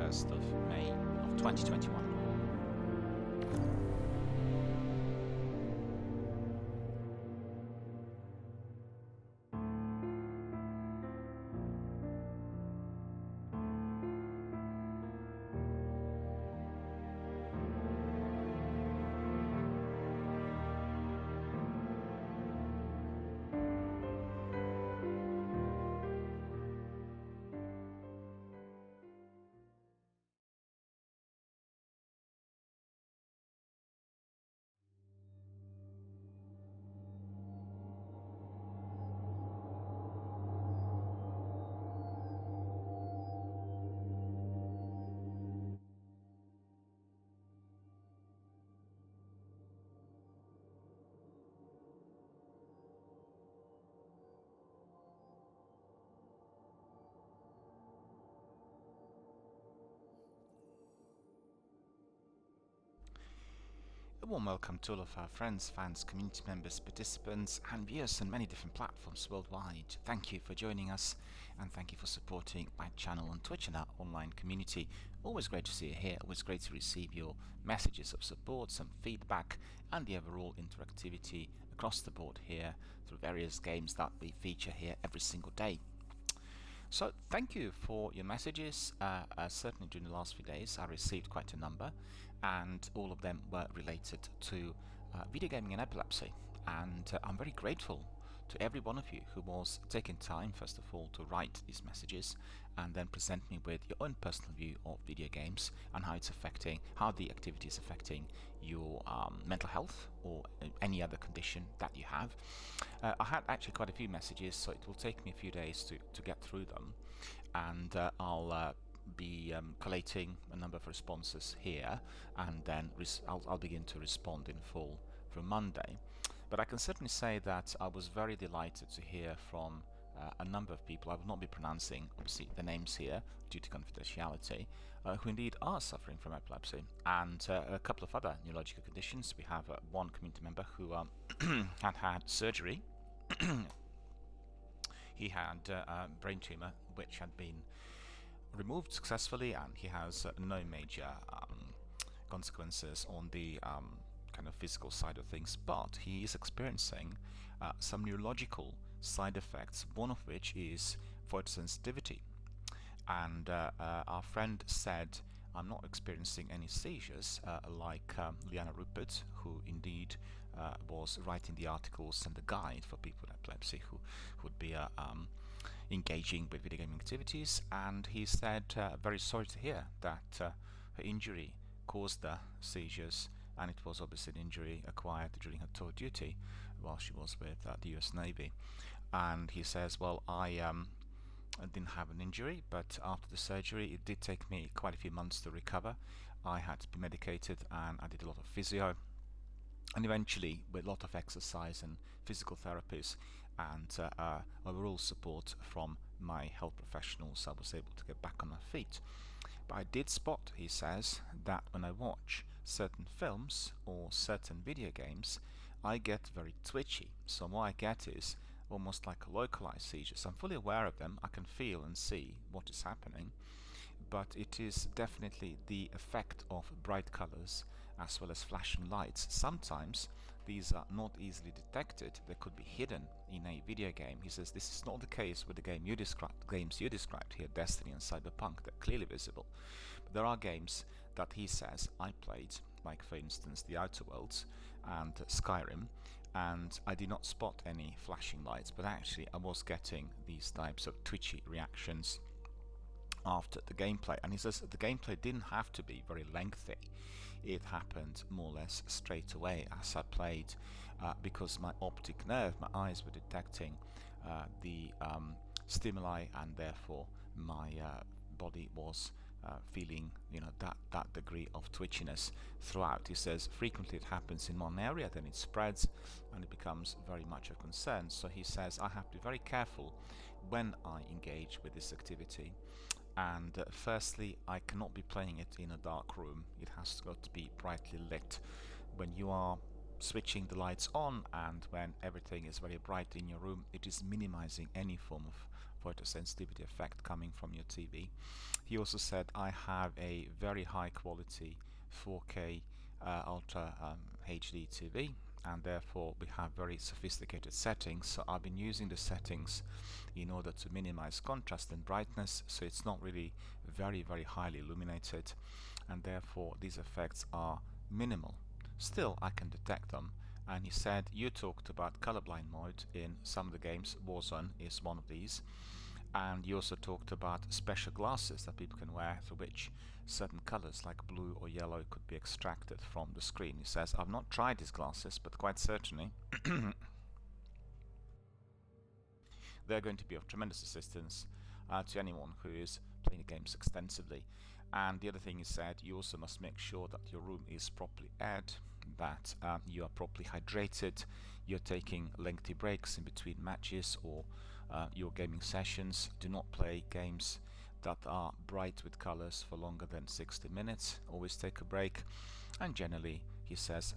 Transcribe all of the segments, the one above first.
21st of May of 2021. A warm welcome to all of our friends, fans, community members, participants and viewers on many different platforms worldwide. Thank you for joining us and thank you for supporting my channel on Twitch and our online community. Always great to see you here, always great to receive your messages of support, some feedback and the overall interactivity across the board here through various games that we feature here every single day. So thank you for your messages. Certainly during the last few days I received quite a number and all of them were related to video gaming and epilepsy, and I'm very grateful to every one of you who was taking time first of all to write these messages and then present me with your own personal view of video games and how the activity is affecting your mental health or any other condition that you have. I had actually quite a few messages, so it will take me a few days to get through them, and I'll be collating a number of responses here, and then I'll begin to respond in full from Monday. But I can certainly say that I was very delighted to hear from a number of people. I will not be pronouncing obviously the names here due to confidentiality, who indeed are suffering from epilepsy and a couple of other neurological conditions. We have one community member who had surgery. He had a brain tumor which had been removed successfully, and he has no major consequences on the kind of physical side of things, but he is experiencing some neurological side effects, one of which is photosensitivity. And our friend said, I'm not experiencing any seizures like Liana Rupert, who indeed was writing the articles and the guide for people with epilepsy who would be engaging with video gaming activities. And he said, very sorry to hear that her injury caused the seizures, and it was obviously an injury acquired during her tour duty while she was with the US Navy. And he says, well, I didn't have an injury, but after the surgery it did take me quite a few months to recover. I had to be medicated and I did a lot of physio, and eventually with a lot of exercise and physical therapies and overall support from my health professionals, I was able to get back on my feet. But I did spot, he says, that when I watch certain films or certain video games I get very twitchy. So what I get is almost like a localized seizure. So I'm fully aware of them, I can feel and see what is happening, but it is definitely the effect of bright colors as well as flashing lights. Sometimes these are not easily detected, they could be hidden in a video game. He says this is not the case with the games you described here, Destiny and Cyberpunk. They're clearly visible. But there are games that he says I played, like for instance the Outer Worlds and Skyrim, and I did not spot any flashing lights, but actually I was getting these types of twitchy reactions after the gameplay. And he says the gameplay didn't have to be very lengthy, it happened more or less straight away as I played, because my optic nerve, my eyes were detecting the stimuli, and therefore my body was feeling that degree of twitchiness throughout. He says frequently it happens in one area, then it spreads and it becomes very much a concern. So he says I have to be very careful when I engage with this activity, and firstly I cannot be playing it in a dark room, it has to be brightly lit. When you are switching the lights on and when everything is very bright in your room, it is minimizing any form photosensitivity effect coming from your TV. He also said, I have a very high quality 4K Ultra HD TV, and therefore we have very sophisticated settings. So I've been using the settings in order to minimize contrast and brightness, so it's not really very highly illuminated, and therefore these effects are minimal. Still, I can detect them. And he said, you talked about colorblind mode in some of the games. Warzone is one of these. And you also talked about special glasses that people can wear through which certain colors like blue or yellow could be extracted from the screen. He says, I've not tried these glasses, but quite certainly they're going to be of tremendous assistance to anyone who is playing the games extensively. And the other thing he said, you also must make sure that your room is properly aired, that you are properly hydrated, you're taking lengthy breaks in between matches or your gaming sessions. Do not play games that are bright with colors for longer than 60 minutes. Always take a break. And generally, he says,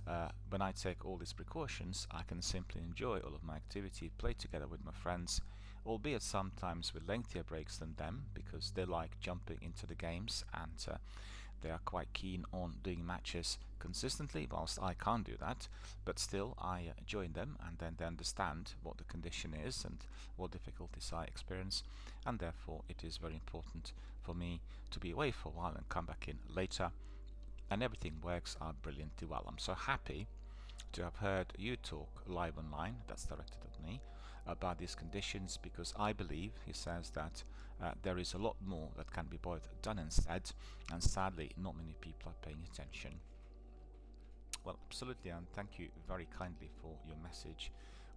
when I take all these precautions, I can simply enjoy all of my activity, play together with my friends, albeit sometimes with lengthier breaks than them, because they like jumping into the games and they are quite keen on doing matches consistently, whilst I can't do that. But still, I join them, and then they understand what the condition is and what difficulties I experience, and therefore it is very important for me to be away for a while and come back in later, and everything works out brilliantly well. I'm so happy to have heard you talk live online, that's directed at me, about these conditions, because I believe, he says, that there is a lot more that can be both done and said, and sadly not many people are paying attention. Well, absolutely, and thank you very kindly for your message,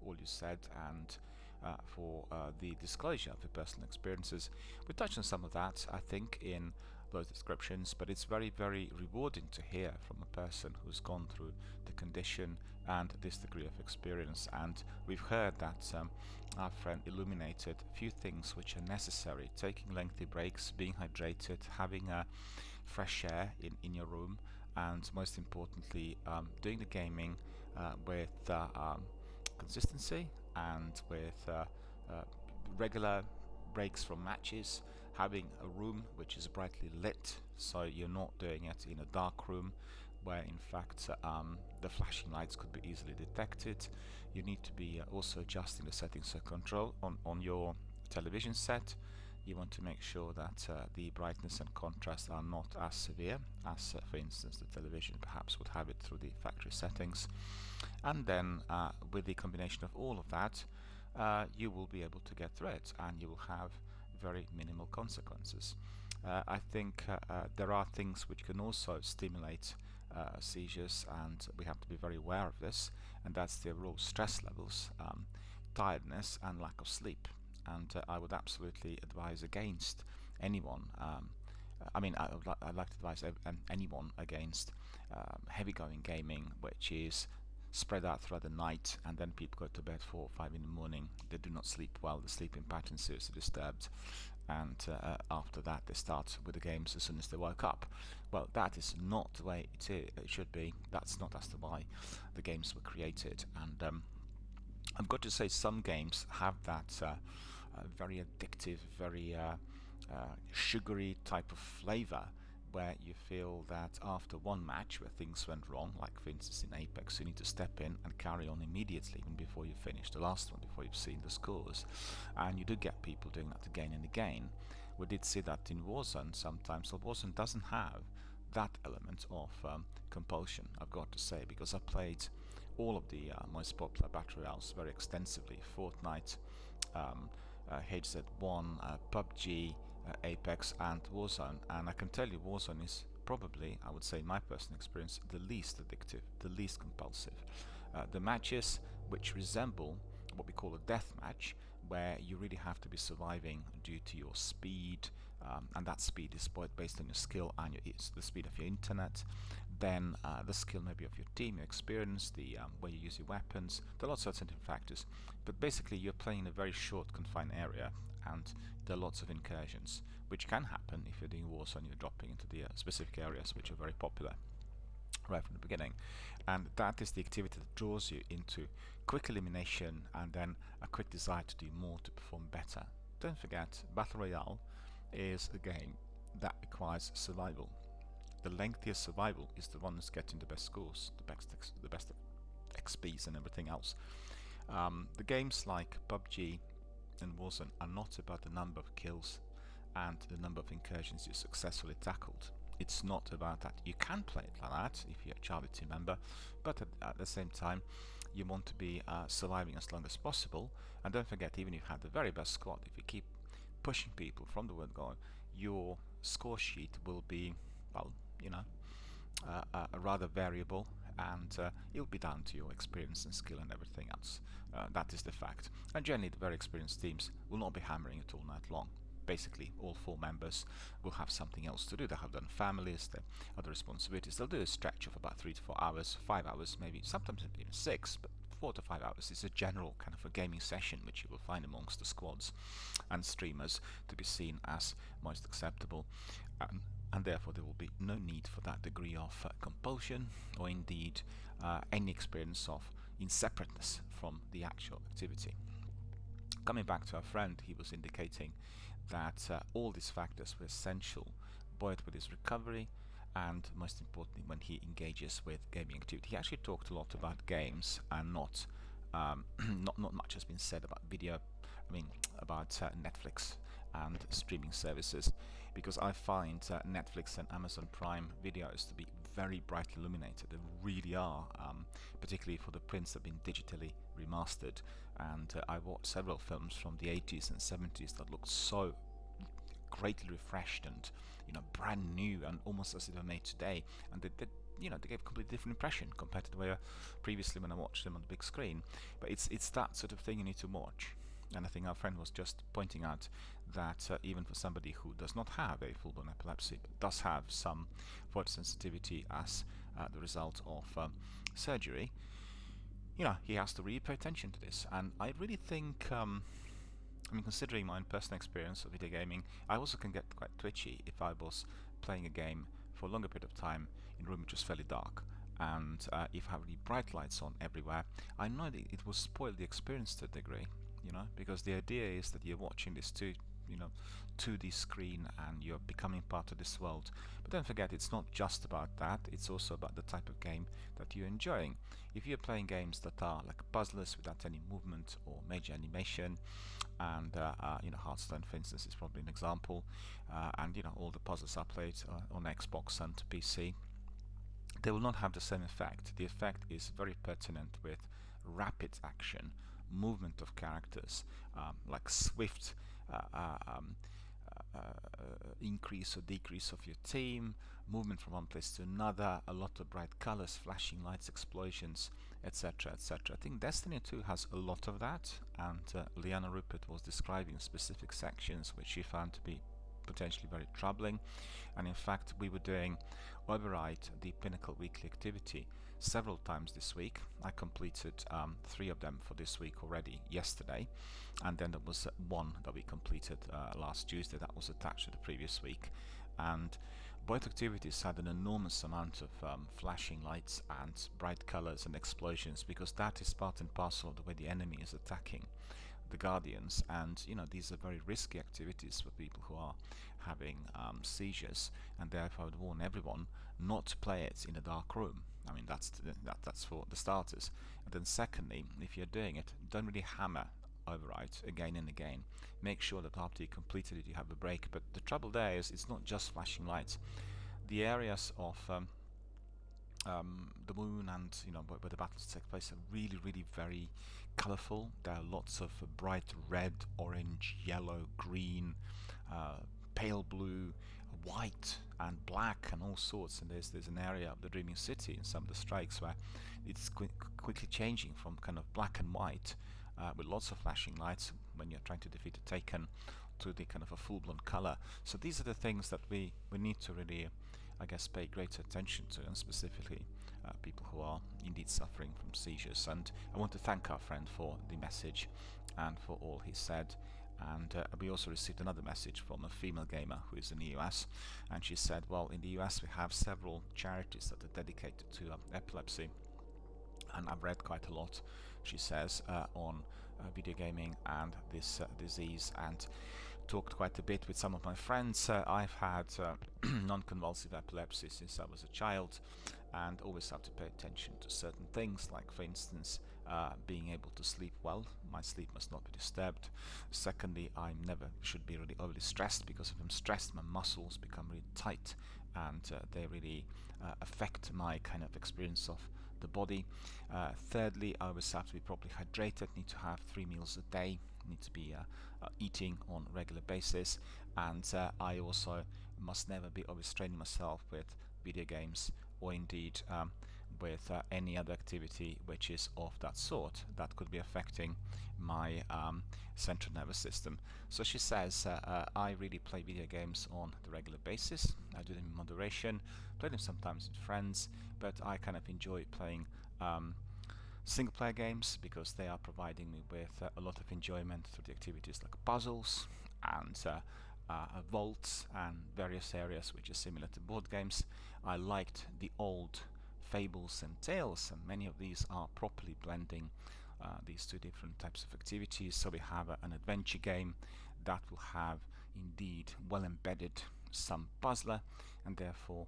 all you said, and for the disclosure of your personal experiences. We touched on some of that, I think, in those descriptions, but it's very rewarding to hear from a person who's gone through the condition and this degree of experience. And we've heard that our friend illuminated a few things which are necessary: taking lengthy breaks, being hydrated, having fresh air in your room, and most importantly, doing the gaming with consistency and with regular breaks from matches, having a room which is brightly lit, so you're not doing it in a dark room where in fact the flashing lights could be easily detected. You need to be also adjusting the settings of control on your television set. You want to make sure that the brightness and contrast are not as severe as for instance the television perhaps would have it through the factory settings. And then with the combination of all of that, you will be able to get through it, and you will have very minimal consequences. I think there are things which can also stimulate seizures, and we have to be very aware of this, and that's the overall stress levels, tiredness and lack of sleep. And I would absolutely advise against anyone, I'd like to advise anyone against heavy going gaming, which is spread out throughout the night, and then people go to bed 4 or 5 in the morning. They do not sleep well, the sleeping pattern is seriously disturbed, and after that they start with the games as soon as they woke up. Well, that is not the way it should be. That's not as to why the games were created. And I've got to say, some games have that very addictive, very sugary type of flavor, where you feel that after one match where things went wrong, like for instance in Apex, you need to step in and carry on immediately, even before you finish the last one, before you've seen the scores. And you do get people doing that again and again. We did see that in Warzone sometimes. So Warzone doesn't have that element of compulsion, I've got to say, because I played all of the most popular battle royales very extensively: Fortnite, HZ1, PUBG, Apex and Warzone, and I can tell you Warzone is probably, I would say in my personal experience, the least addictive, the least compulsive. The matches which resemble what we call a death match, where you really have to be surviving due to your speed, and that speed is both based on your skill and the speed of your internet, then the skill maybe of your team, your experience, the way you use your weapons. There are lots of different factors, but basically you're playing in a very short confined area, and there are lots of incursions which can happen if you're doing Warzone. You're dropping into the specific areas which are very popular right from the beginning, and that is the activity that draws you into quick elimination and then a quick desire to do more, to perform better, don't forget, Battle Royale is a game that requires survival. The lengthiest survival is the one that's getting the best scores, the best XPs and everything else. The games like PUBG and Warzone are not about the number of kills and the number of incursions you successfully tackled. It's not about that. You can play it like that if you're a Charlie team member, but at the same time, you want to be surviving as long as possible. And don't forget, even if you have the very best squad, if you keep pushing people from the word go, your score sheet will be, well, you know, rather variable, and it'll be down to your experience and skill and everything else. That is the fact. And generally, the very experienced teams will not be hammering it all night long. Basically, all 4 members will have something else to do. They have done families, they other responsibilities. They'll do a stretch of about 3 to 4 hours, 5 hours, maybe sometimes even 6, but 4 to 5 hours is a general kind of a gaming session which you will find amongst the squads and streamers to be seen as most acceptable. And therefore there will be no need for that degree of compulsion or indeed any experience of inseparateness from the actual activity. Coming back to our friend, he was indicating that all these factors were essential both with his recovery and most importantly when he engages with gaming activity. He actually talked a lot about games and not much has been said about video, about Netflix and streaming services, because I find Netflix and Amazon Prime videos to be very brightly illuminated. They really are, particularly for the prints that have been digitally remastered. And I watched several films from the 80s and 70s that looked so greatly refreshed and brand new and almost as if they were made today. And they gave a completely different impression compared to the way previously when I watched them on the big screen. But it's that sort of thing you need to watch. And I think our friend was just pointing out that even for somebody who does not have a full-blown epilepsy, but does have some photosensitivity as the result of surgery, he has to really pay attention to this. And I really think, considering my own personal experience of video gaming, I also can get quite twitchy if I was playing a game for a longer period of time in a room which was fairly dark. And if I have really bright lights on everywhere, I know that it will spoil the experience to a degree. Because the idea is that you're watching this 2D screen and you're becoming part of this world. But don't forget, it's not just about that, it's also about the type of game that you're enjoying. If you're playing games that are like puzzlers without any movement or major animation, and Hearthstone for instance is probably an example, and all the puzzles are played on Xbox and PC, they will not have the same effect. The effect is very pertinent with rapid action, movement of characters, like swift increase or decrease of your team, movement from one place to another, a lot of bright colors, flashing lights, explosions, etc., etc. I think Destiny 2 has a lot of that, and Liana Rupert was describing specific sections which she found to be potentially very troubling. And in fact, we were doing Override, the Pinnacle weekly activity, several times this week. I completed 3 of them for this week already yesterday, and then there was one that we completed last Tuesday that was attached to the previous week. And both activities had an enormous amount of flashing lights and bright colors and explosions, because that is part and parcel of the way the enemy is attacking the Guardians. And these are very risky activities for people who are having seizures, and therefore I would warn everyone not to play it in a dark room. That's for the starters. And then secondly, if you're doing it, don't really hammer Override again and again. Make sure that after you completed it you have a break. But the trouble there is it's not just flashing lights. The areas of the moon and where the battles take place are really, really very colourful. There are lots of bright red, orange, yellow, green, pale blue, white and black and all sorts. And there's an area of the Dreaming City in some of the strikes where it's quickly changing from kind of black and white with lots of flashing lights when you're trying to defeat a Taken to the kind of a full-blown colour. So these are the things that we need to really pay greater attention to, and specifically people who are indeed suffering from seizures. And I want to thank our friend for the message and for all he said. And we also received another message from a female gamer who is in the US, and she said, well, in the US we have several charities that are dedicated to epilepsy, and I've read quite a lot, she says, on video gaming and this disease, and talked quite a bit with some of my friends. I've had non-convulsive epilepsy since I was a child, and always have to pay attention to certain things, like for instance being able to sleep well. My sleep must not be disturbed. Secondly, I never should be really overly stressed, because if I'm stressed my muscles become really tight, and they really affect my kind of experience of the body. Thirdly, I always have to be properly hydrated, need to have 3 meals a day, need to be eating on a regular basis, and I also must never be overstraining myself with video games, or indeed with any other activity which is of that sort that could be affecting my central nervous system. So she says, I really play video games on the regular basis. I do them in moderation, play them sometimes with friends, but I kind of enjoy playing single player games, because they are providing me with a lot of enjoyment through the activities like puzzles and vaults and various areas which are similar to board games. I liked the old Fables and Tales, and many of these are properly blending these two different types of activities. So we have an adventure game that will have indeed well embedded some puzzler, and therefore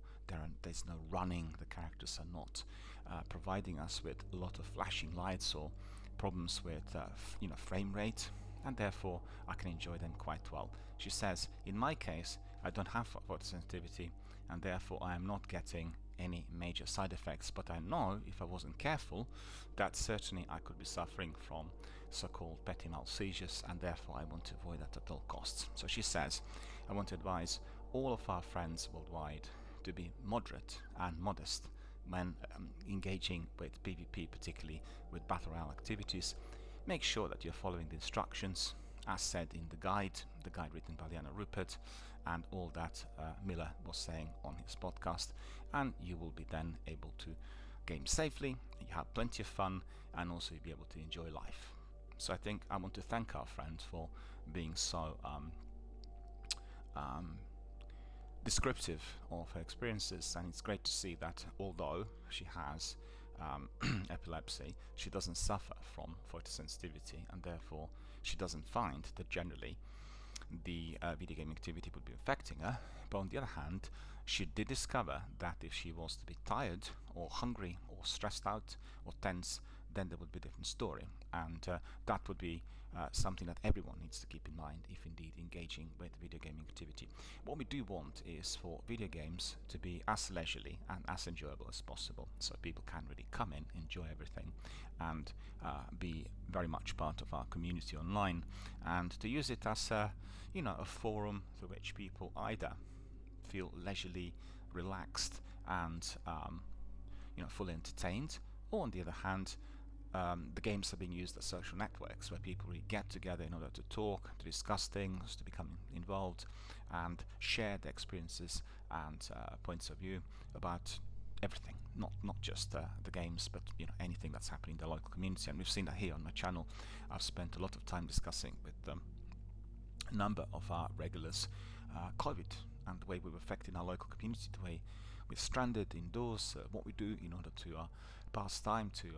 there's no running. The characters are not providing us with a lot of flashing lights or problems with frame rate, and therefore I can enjoy them quite well. She says, in my case, I don't have photosensitivity, and therefore I am not getting any major side effects, but I know if I wasn't careful that certainly I could be suffering from so-called petit mal seizures, and therefore I want to avoid that at all costs. So she says, I want to advise all of our friends worldwide to be moderate and modest when engaging with PvP, particularly with battle royale activities. Make sure that you're following the instructions as said in the guide written by Liana Rupert, and all that Miller was saying on his podcast, and you will be then able to game safely, you have plenty of fun, and also you'll be able to enjoy life. So I think I want to thank our friend for being so descriptive of her experiences, and it's great to see that although she has epilepsy, she doesn't suffer from photosensitivity, and therefore she doesn't find that generally the video game activity would be affecting her. But on the other hand, she did discover that if she was to be tired or hungry or stressed out or tense, then there would be a different story, and that would be something that everyone needs to keep in mind if indeed engaging with video gaming activity. What we do want is for video games to be as leisurely and as enjoyable as possible, so people can really come in, enjoy everything, and be very much part of our community online, and to use it as a forum through which people either feel leisurely, relaxed, and fully entertained, or on the other hand, the games are being used as social networks where people really get together in order to talk, to discuss things, to become involved, and share their experiences and points of view about everything, not just the games, but anything that's happening in the local community. And we've seen that here on my channel. I've spent a lot of time discussing with a number of our regulars COVID and the way we've affected our local community, the way we're stranded indoors, what we do in order to pass time, to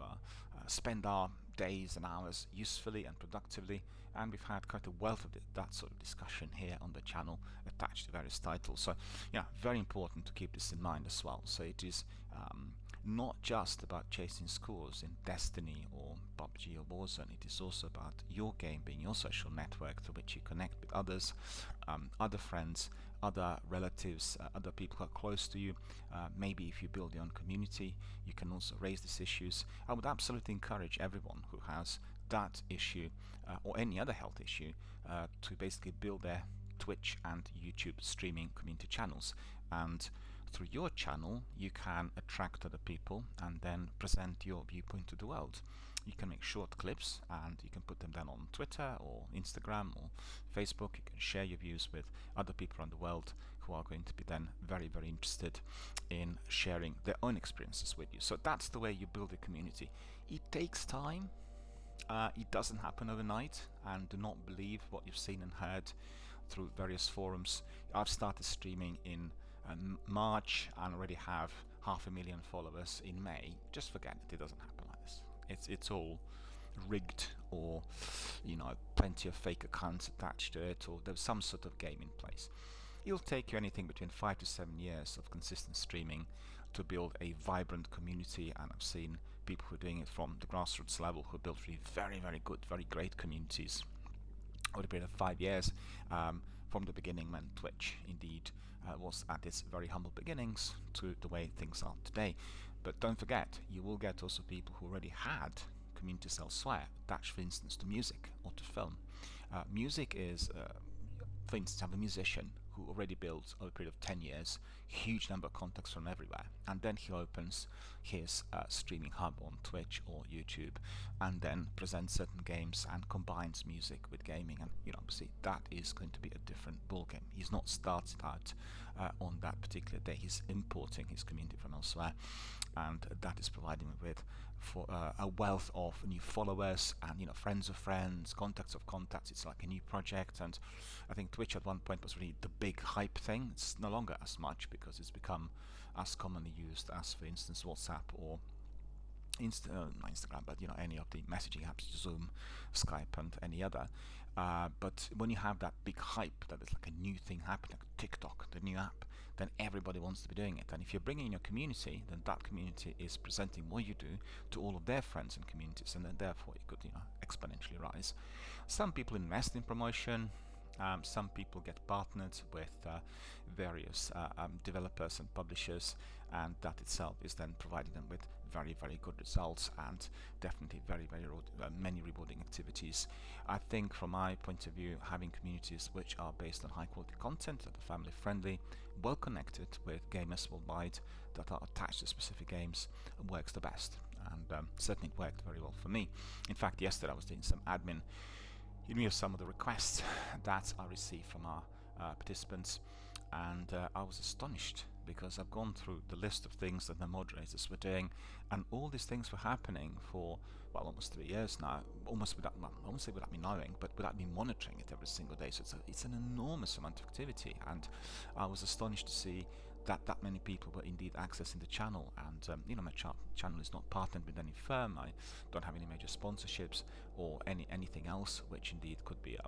spend our days and hours usefully and productively. And we've had quite a wealth of that sort of discussion here on the channel attached to various titles. So very important to keep this in mind as well. So it is not just about chasing scores in Destiny or PUBG or Warzone. It is also about your game being your social network through which you connect with others, other friends, other relatives, other people who are close to you. Maybe if you build your own community, you can also raise these issues. I would absolutely encourage everyone who has that issue or any other health issue to basically build their Twitch and YouTube streaming community channels, and through your channel you can attract other people and then present your viewpoint to the world. You can make short clips and you can put them down on Twitter or Instagram or Facebook. You can share your views with other people around the world who are going to be then very, very interested in sharing their own experiences with you. So that's the way you build a community. It takes time. It doesn't happen overnight, and do not believe what you've seen and heard through various forums. I've started streaming in March and already have 500,000 followers in May. Just forget it. It doesn't happen like this. It's all rigged, or plenty of fake accounts attached to it, or there's some sort of game in place. It'll take you anything between 5 to 7 years of consistent streaming to build a vibrant community, and I've seen people who are doing it from the grassroots level who build really very, very good, very great communities over a period of 5 years, from the beginning when Twitch indeed was at its very humble beginnings to the way things are today. But don't forget, you will get also people who already had communities elsewhere, attached for instance to music or to film. Music is, for instance, have a musician who already built over a period of 10 years, huge number of contacts from everywhere, and then he opens his streaming hub on Twitch or YouTube, and then presents certain games and combines music with gaming, and obviously that is going to be a different ballgame. He's not started out on that particular day, he's importing his community from elsewhere, and that is providing him with a wealth of new followers and friends of friends, contacts of contacts. It's like a new project, and I think Twitch at one point was really the big hype thing. It's no longer as much because it's become as commonly used as, for instance, WhatsApp or not Instagram, but any of the messaging apps, Zoom, Skype, and any other. But when you have that big hype that it's like a new thing happening, like TikTok, the new app, then everybody wants to be doing it. And if you're bringing in your community, then that community is presenting what you do to all of their friends and communities, and then therefore it could exponentially rise. Some people invest in promotion. Some people get partnered with various developers and publishers, and that itself is then providing them with very, very good results, and definitely very, very many rewarding activities. I think from my point of view, having communities which are based on high quality content, that are family friendly, well connected with gamers worldwide, that are attached to specific games, works the best, and certainly it worked very well for me. In fact, yesterday I was doing some admin in view of some of the requests that I received from our participants, and I was astonished because I've gone through the list of things that the moderators were doing, and all these things were happening for almost 3 years now, almost without, I won't say without me knowing, but without me monitoring it every single day. So it's an enormous amount of activity, and I was astonished to see that many people were indeed accessing the channel. And my channel is not partnered with any firm. I don't have any major sponsorships or anything else which indeed could be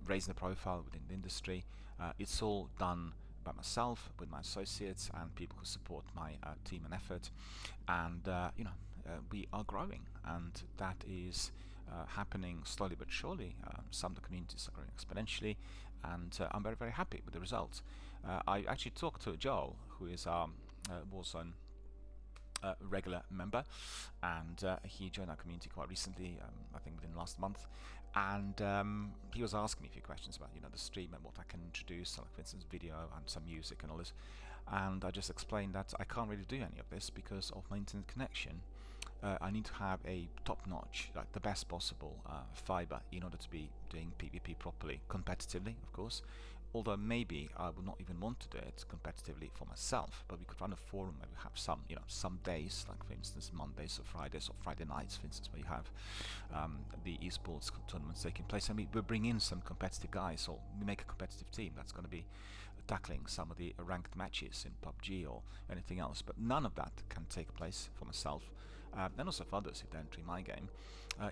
raising the profile within the industry. It's all done by myself, with my associates and people who support my team and effort, and we are growing, and that is happening slowly but surely. Some of the communities are growing exponentially, and I'm very, very happy with the results. I actually talked to Joel, who is our Warzone regular member, and he joined our community quite recently, I think within the last month, and he was asking me a few questions about the stream and what I can introduce, like for instance video and some music and all this, and I just explained that I can't really do any of this because of my internet connection. I need to have a top-notch, like the best possible fiber in order to be doing PvP properly, competitively, of course. Although maybe I would not even want to do it competitively for myself, but we could run a forum where we have some days, like for instance Mondays or Fridays or Friday nights, for instance, where you have the esports tournaments taking place, and we bring in some competitive guys, or we make a competitive team that's going to be tackling some of the ranked matches in PUBG or anything else. But none of that can take place for myself, and also for others if they're entering my game,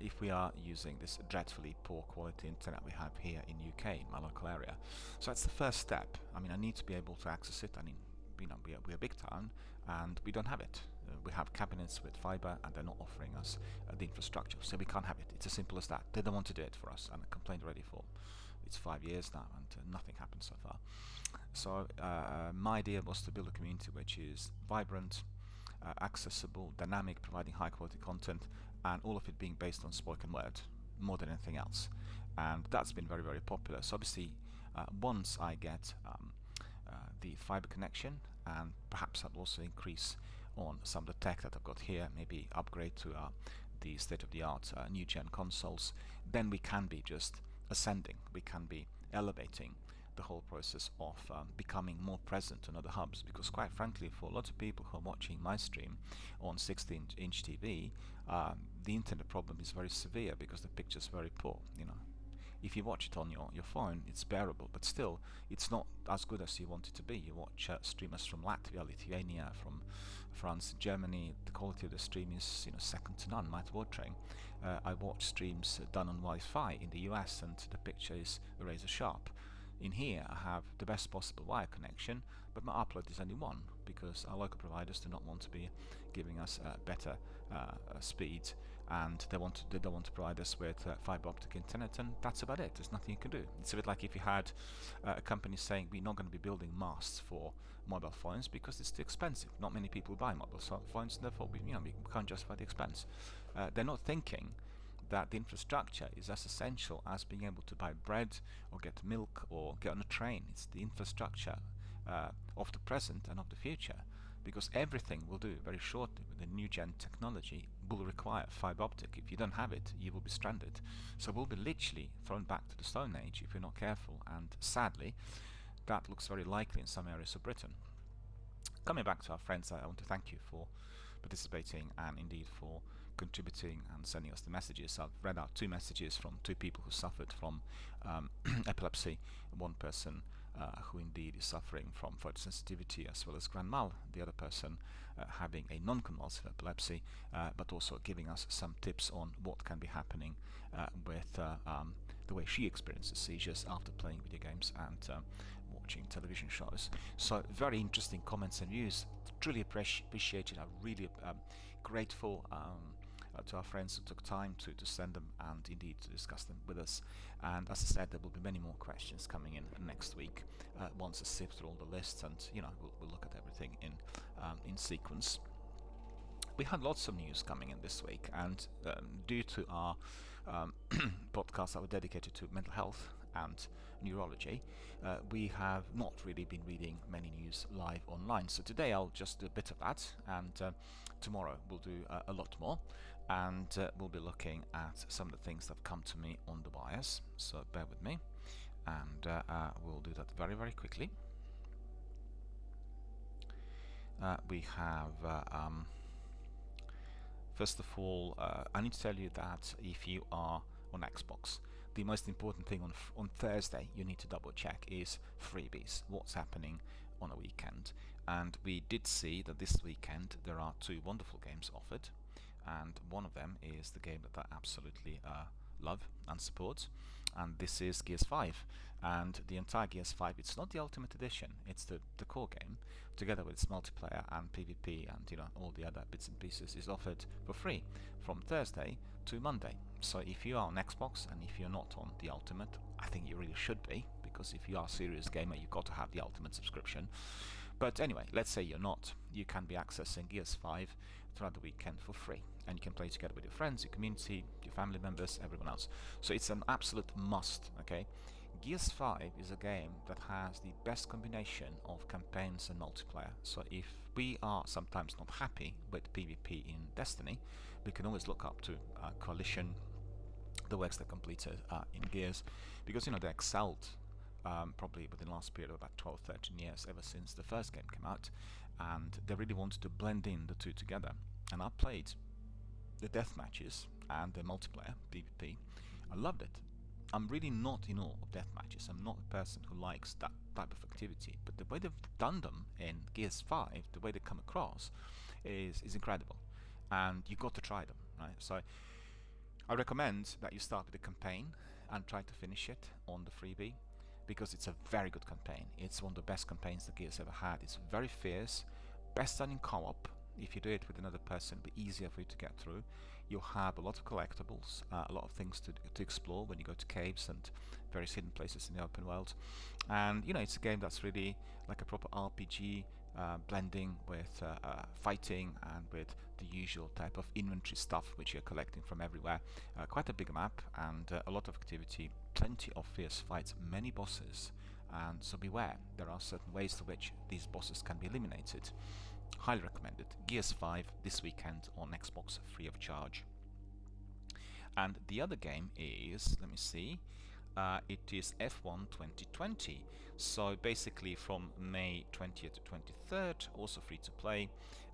if we are using this dreadfully poor quality internet we have here in UK, in my local area. So that's the first step. I mean, I need to be able to access it. I mean, we're a big town and we don't have it. We have cabinets with fiber and they're not offering us the infrastructure, so we can't have it. It's as simple as that. They don't want to do it for us, and I complained already for it's 5 years now, and nothing happened so far. So my idea was to build a community which is vibrant, accessible, dynamic, providing high quality content, and all of it being based on spoken word more than anything else. And that's been very, very popular. So obviously once I get the fiber connection, and perhaps I'll also increase on some of the tech that I've got here, maybe upgrade to the state-of-the-art new gen consoles, then we can be just ascending, we can be elevating the whole process of becoming more present on other hubs. Because quite frankly, for a lot of people who are watching my stream on 16-inch TV, the internet problem is very severe because the picture's very poor. If you watch it on your phone, it's bearable, but still, it's not as good as you want it to be. You watch streamers from Latvia, Lithuania, from France, Germany. The quality of the stream is second to none, mouth-watering. I watch streams done on Wi-Fi in the US, and the picture is razor sharp. In here, I have the best possible wire connection, but my upload is only one because our local providers do not want to be giving us better speed, and they don't want to provide us with fiber optic internet, and that's about it. There's nothing you can do. It's a bit like if you had a company saying we're not going to be building masts for mobile phones because it's too expensive. Not many people buy mobile phones, and therefore we can't justify the expense. They're not thinking that the infrastructure is as essential as being able to buy bread or get milk or get on a train. It's the infrastructure of the present and of the future, because everything will do very shortly with the new gen technology will require fiber optic. If you don't have it, you will be stranded. So we'll be literally thrown back to the Stone Age if we're not careful, and sadly that looks very likely in some areas of Britain. Coming back to our friends, I want to thank you for participating and indeed for contributing and sending us the messages. I've read out 2 messages from 2 people who suffered from epilepsy. One person who indeed is suffering from photosensitivity as well as grand mal, the other person having a non-convulsive epilepsy, but also giving us some tips on what can be happening with the way she experiences seizures after playing video games and watching television shows. So very interesting comments and views. Truly appreciate it. I'm really grateful to our friends who took time to send them and indeed to discuss them with us. And as I said, there will be many more questions coming in next week once I sift through all the lists, and we'll look at everything in sequence. We had lots of news coming in this week, and due to our podcasts that were dedicated to mental health and neurology, we have not really been reading many news live online. So today I'll just do a bit of that, and tomorrow we'll do a lot more, and we'll be looking at some of the things that have come to me on the wires. So bear with me, and we'll do that very, very quickly. We have first of all, I need to tell you that if you are on Xbox, the most important thing on Thursday you need to double check is freebies, what's happening on a weekend. And we did see that this weekend there are 2 wonderful games offered, and one of them is the game that I absolutely love and support, and this is Gears 5. And the entire Gears 5, it's not the Ultimate Edition, it's the core game, together with its multiplayer and PvP and all the other bits and pieces, is offered for free from Thursday to Monday. So if you are on Xbox and if you're not on the Ultimate, I think you really should be, because if you are a serious gamer, you've got to have the Ultimate subscription. But anyway, let's say you're not, you can be accessing Gears 5 throughout the weekend for free, and you can play together with your friends, your community, your family members, everyone else. So it's an absolute must, okay? Gears 5 is a game that has the best combination of campaigns and multiplayer. So if we are sometimes not happy with PvP in Destiny, we can always look up to Coalition, the works they completed in Gears, because they excelled probably within the last period of about 12-13 years, ever since the first game came out, and they really wanted to blend in the 2 together. And I played the death matches and the multiplayer PvP. I loved it. I'm really not in awe of death matches. I'm not a person who likes that type of activity, but the way they've done them in Gears 5, the way they come across, is incredible, and you've got to try them, right? So I recommend that you start with the campaign and try to finish it on the freebie, because it's a very good campaign. It's one of the best campaigns that Gears ever had. It's very fierce, best done in co-op. If you do it with another person, it'll be easier for you to get through. You'll have a lot of collectibles, a lot of things to explore when you go to caves and various hidden places in the open world. And it's a game that's really like a proper RPG, blending with fighting and with the usual type of inventory stuff which you're collecting from everywhere. Quite a big map and a lot of activity, plenty of fierce fights, many bosses, and so beware, there are certain ways to which these bosses can be eliminated. Highly recommended. Gears 5 this weekend on Xbox, free of charge. And the other game is, let me see, it is F1 2020. So basically from May 20th to 23rd, also free to play,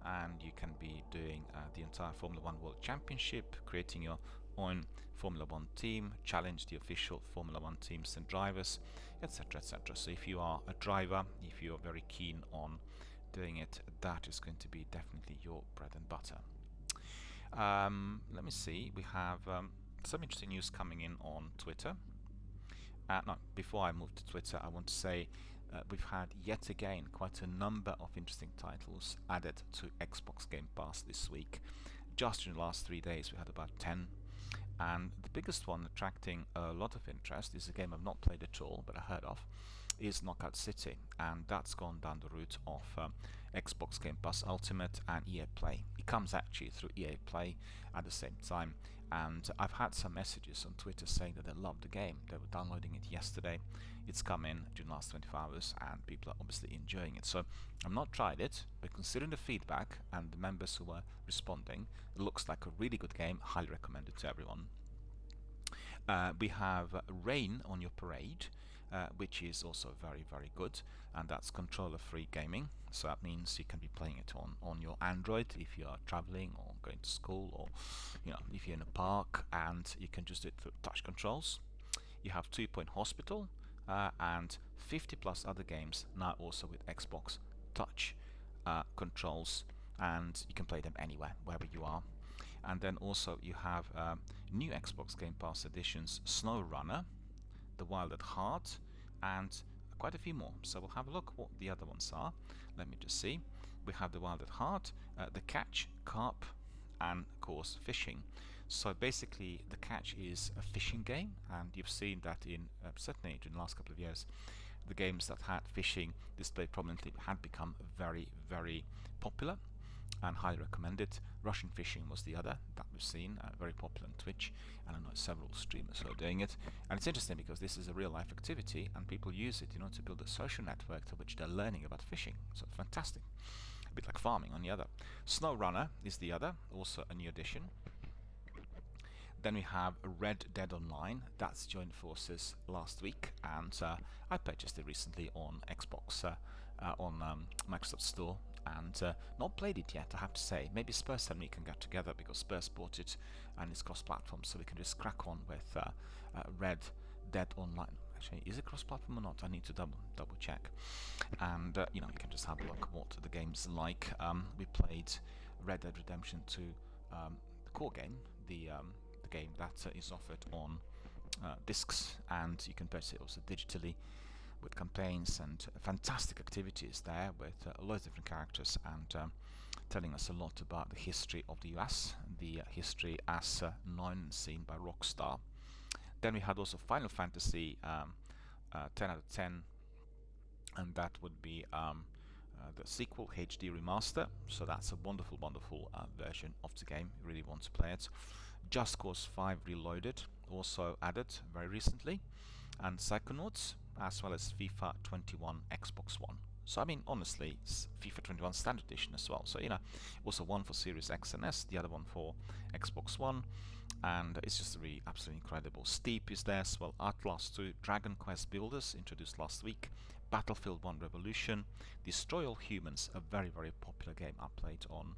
and you can be doing the entire Formula 1 World Championship, creating your on Formula 1 team, challenge the official Formula 1 teams and drivers, etc, etc. So if you are a driver, if you are very keen on doing it, that is going to be definitely your bread and butter. Let me see, we have some interesting news coming in on Twitter. No, before I move to Twitter, I want to say we've had yet again quite a number of interesting titles added to Xbox Game Pass this week. Just in the last 3 days we had about 10, and the biggest one attracting a lot of interest is a game I've not played at all but I heard of, is Knockout City, and that's gone down the route of Xbox Game Pass Ultimate and EA Play. It comes actually through EA Play at the same time, and I've had some messages on Twitter saying that they love the game. They were downloading it yesterday. It's come in during the last 24 hours and people are obviously enjoying it. So I've not tried it, but considering the feedback and the members who were responding, it looks like a really good game. Highly recommended to everyone. We have Rain on Your Parade, which is also very, very good, and that's controller-free gaming. So that means you can be playing it on your Android if you are traveling or going to school, or if you're in a park, and you can just do it through touch controls. You have 2 Point Hospital and 50 plus other games now also with Xbox touch controls, and you can play them anywhere, wherever you are. And then also you have new Xbox Game Pass editions, Snow Runner, The Wild at Heart, and quite a few more. So we'll have a look what the other ones are. Let me just see. We have The Wild at Heart, The Catch, Carp, and of course Fishing. So basically the Catch is a fishing game, and you've seen that in certainly in the last couple of years the games that had fishing displayed prominently had become very, very popular and highly recommended. Russian Fishing was the other that we've seen, very popular on Twitch, and I know several streamers who are doing it. And it's interesting because this is a real life activity and people use it to build a social network to which they're learning about fishing. So fantastic. A bit like farming on the other. Snow Runner is the other, also a new addition. Then we have Red Dead Online. That's joined forces last week, and I purchased it recently on Xbox, on Microsoft Store, and not played it yet, I have to say. Maybe Spurs and me can get together because Spurs bought it and it's cross-platform, so we can just crack on with Red Dead Online. Actually, is it cross-platform or not? I need to double check. And you can just have a look at what the game's like. We played Red Dead Redemption 2, the core game, the game that is offered on discs, and you can purchase it also digitally, with campaigns and fantastic activities there with loads of different characters, and telling us a lot about the history of the US, the history as known and seen by Rockstar. Then we had also Final Fantasy 10 out of 10, and that would be the sequel HD remaster. So that's a wonderful, wonderful version of the game. You really want to play it. Just Cause 5 Reloaded also added very recently, and Psychonauts, as well as FIFA 21 Xbox One. So I mean, honestly, it's FIFA 21 Standard Edition as well. So also one for Series X and S, the other one for Xbox One, and it's just really absolutely incredible. Steep is there as well. Outlast 2, Dragon Quest Builders introduced last week, Battlefield 1 Revolution, Destroy All Humans, a very, very popular game I played on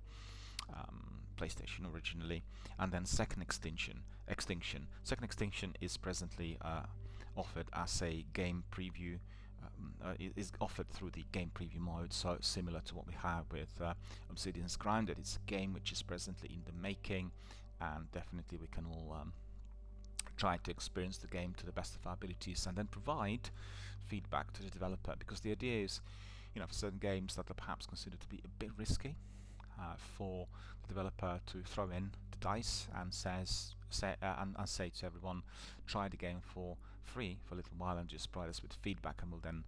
PlayStation originally, and then Second Extinction. Second Extinction is presently offered as a game preview. Is offered through the game preview mode, so similar to what we have with Obsidian's Grounded. It's a game which is presently in the making, and definitely we can all try to experience the game to the best of our abilities and then provide feedback to the developer, because the idea is, for certain games that are perhaps considered to be a bit risky, for the developer to throw in the dice and say to everyone, try the game for free for a little while and just provide us with feedback, and we'll then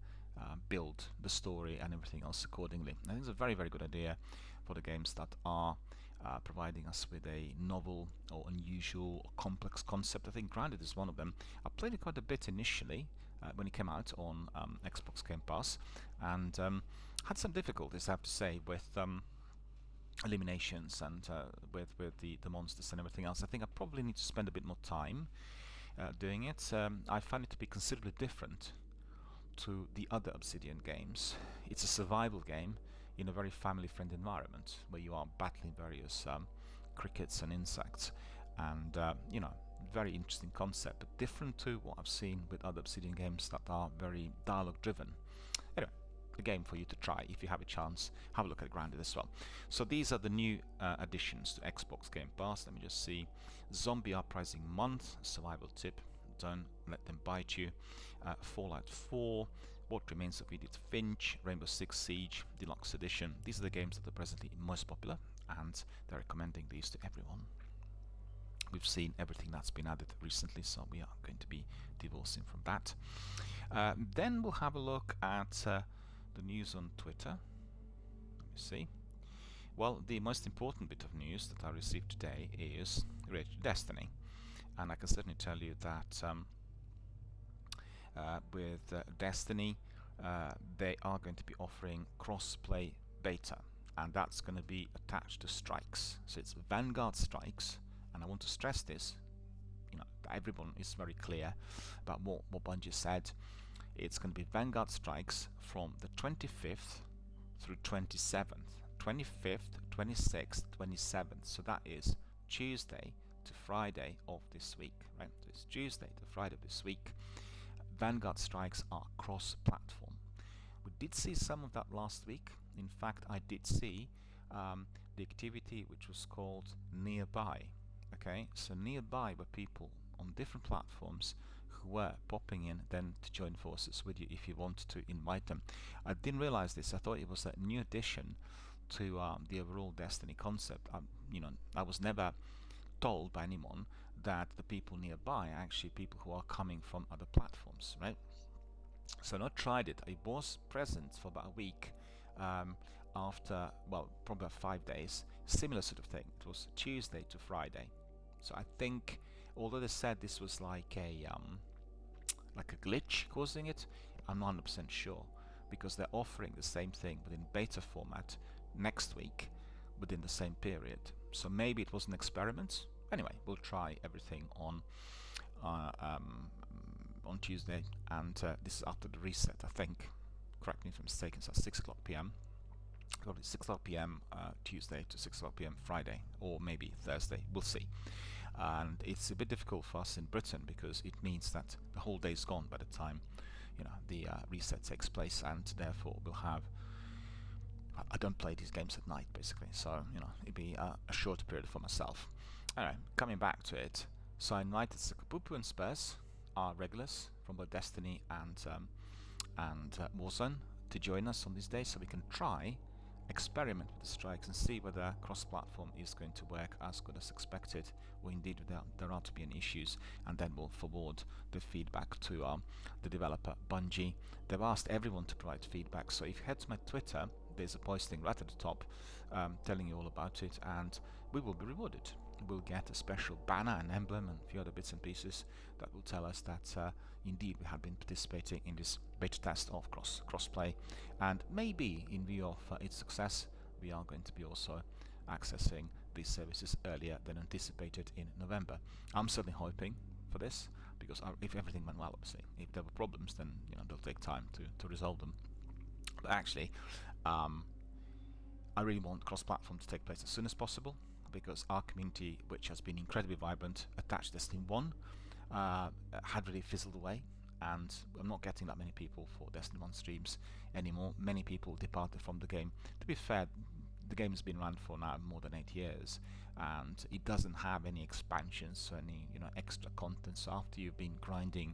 build the story and everything else accordingly. I think it's a very, very good idea for the games that are providing us with a novel or unusual or complex concept. I think Grounded is one of them. I played it quite a bit initially when it came out on Xbox Game Pass, and had some difficulties, I have to say, with eliminations and with the monsters and everything else. I think I probably need to spend a bit more time doing it. I find it to be considerably different to the other Obsidian games. It's a survival game in a very family-friendly environment where you are battling various crickets and insects, and you know, very interesting concept, but different to what I've seen with other Obsidian games that are very dialogue driven. Anyway, a game for you to try if you have a chance. Have a look at Grounded as well. So these are the new additions to Xbox Game Pass. Let me just see. Zombie Uprising Month, survival tip, don't let them bite you. Fallout 4, What Remains of Edith Finch, Rainbow Six Siege Deluxe Edition. These are the games that are presently most popular, and they're recommending these to everyone. We've seen everything that's been added recently, so we are going to be divorcing from that. Then we'll have a look at the news on Twitter. Let me see. Well, the most important bit of news that I received today is related to Destiny, and I can certainly tell you that with Destiny they are going to be offering cross-play beta, and that's going to be attached to strikes. So it's Vanguard strikes, and I want to stress this, you know, that everyone is very clear about what Bungie said. It's going to be Vanguard strikes from the 25th through 27th. 25th, 26th, 27th. So that is Tuesday to Friday of this week, right? So it's Tuesday to Friday of this week. Vanguard strikes are cross-platform. We did see some of that last week. In fact, I did see the activity which was called Nearby. Okay, so Nearby were people on different platforms who were popping in then to join forces with you if you wanted to invite them. I didn't realize this. I thought it was a new addition to the overall Destiny concept. You know, I was never told by anyone that the people nearby are actually people who are coming from other platforms, right? So I tried it. It was present for about a week. After, well, probably about 5 days, similar sort of thing. It was Tuesday to Friday. So I think, although they said this was like a glitch causing it, I'm not 100% sure, because they're offering the same thing but in beta format next week within the same period. So maybe it was an experiment. Anyway, we'll try everything on Tuesday, and this is after the reset, I think. Correct me if I'm mistaken. So 6 o'clock p.m. Probably 6 o'clock p.m. Tuesday to 6 o'clock p.m. Friday, or maybe Thursday. We'll see. And it's a bit difficult for us in Britain because it means that the whole day is gone by the time, you know, the reset takes place, and therefore we'll have. I don't play these games at night, basically, so you know it'd be a short period for myself. Anyway, coming back to it, so I invited Sakapupu and Spurs, our regulars from both Destiny and Warzone, to join us on this day, so we can try experiment with the strikes and see whether cross-platform is going to work as good as expected, or indeed there are to be any issues, and then we'll forward the feedback to the developer Bungie. They've asked everyone to provide feedback, so if you head to my Twitter, there's a posting right at the top telling you all about it, and we will be rewarded. We'll get a special banner and emblem and a few other bits and pieces that will tell us that indeed we have been participating in this beta test of crossplay, and maybe in view of its success we are going to be also accessing these services earlier than anticipated in November. I'm certainly hoping for this, because if everything went well, obviously, if there were problems, then you know they'll take time to resolve them. But actually, I really want cross-platform to take place as soon as possible, because our community, which has been incredibly vibrant, attached to Destiny 1, had really fizzled away, and I'm not getting that many people for Destiny 1 streams anymore. Many people departed from the game. To be fair, the game has been around for now more than 8 years, and it doesn't have any expansions or any extra content. So after you've been grinding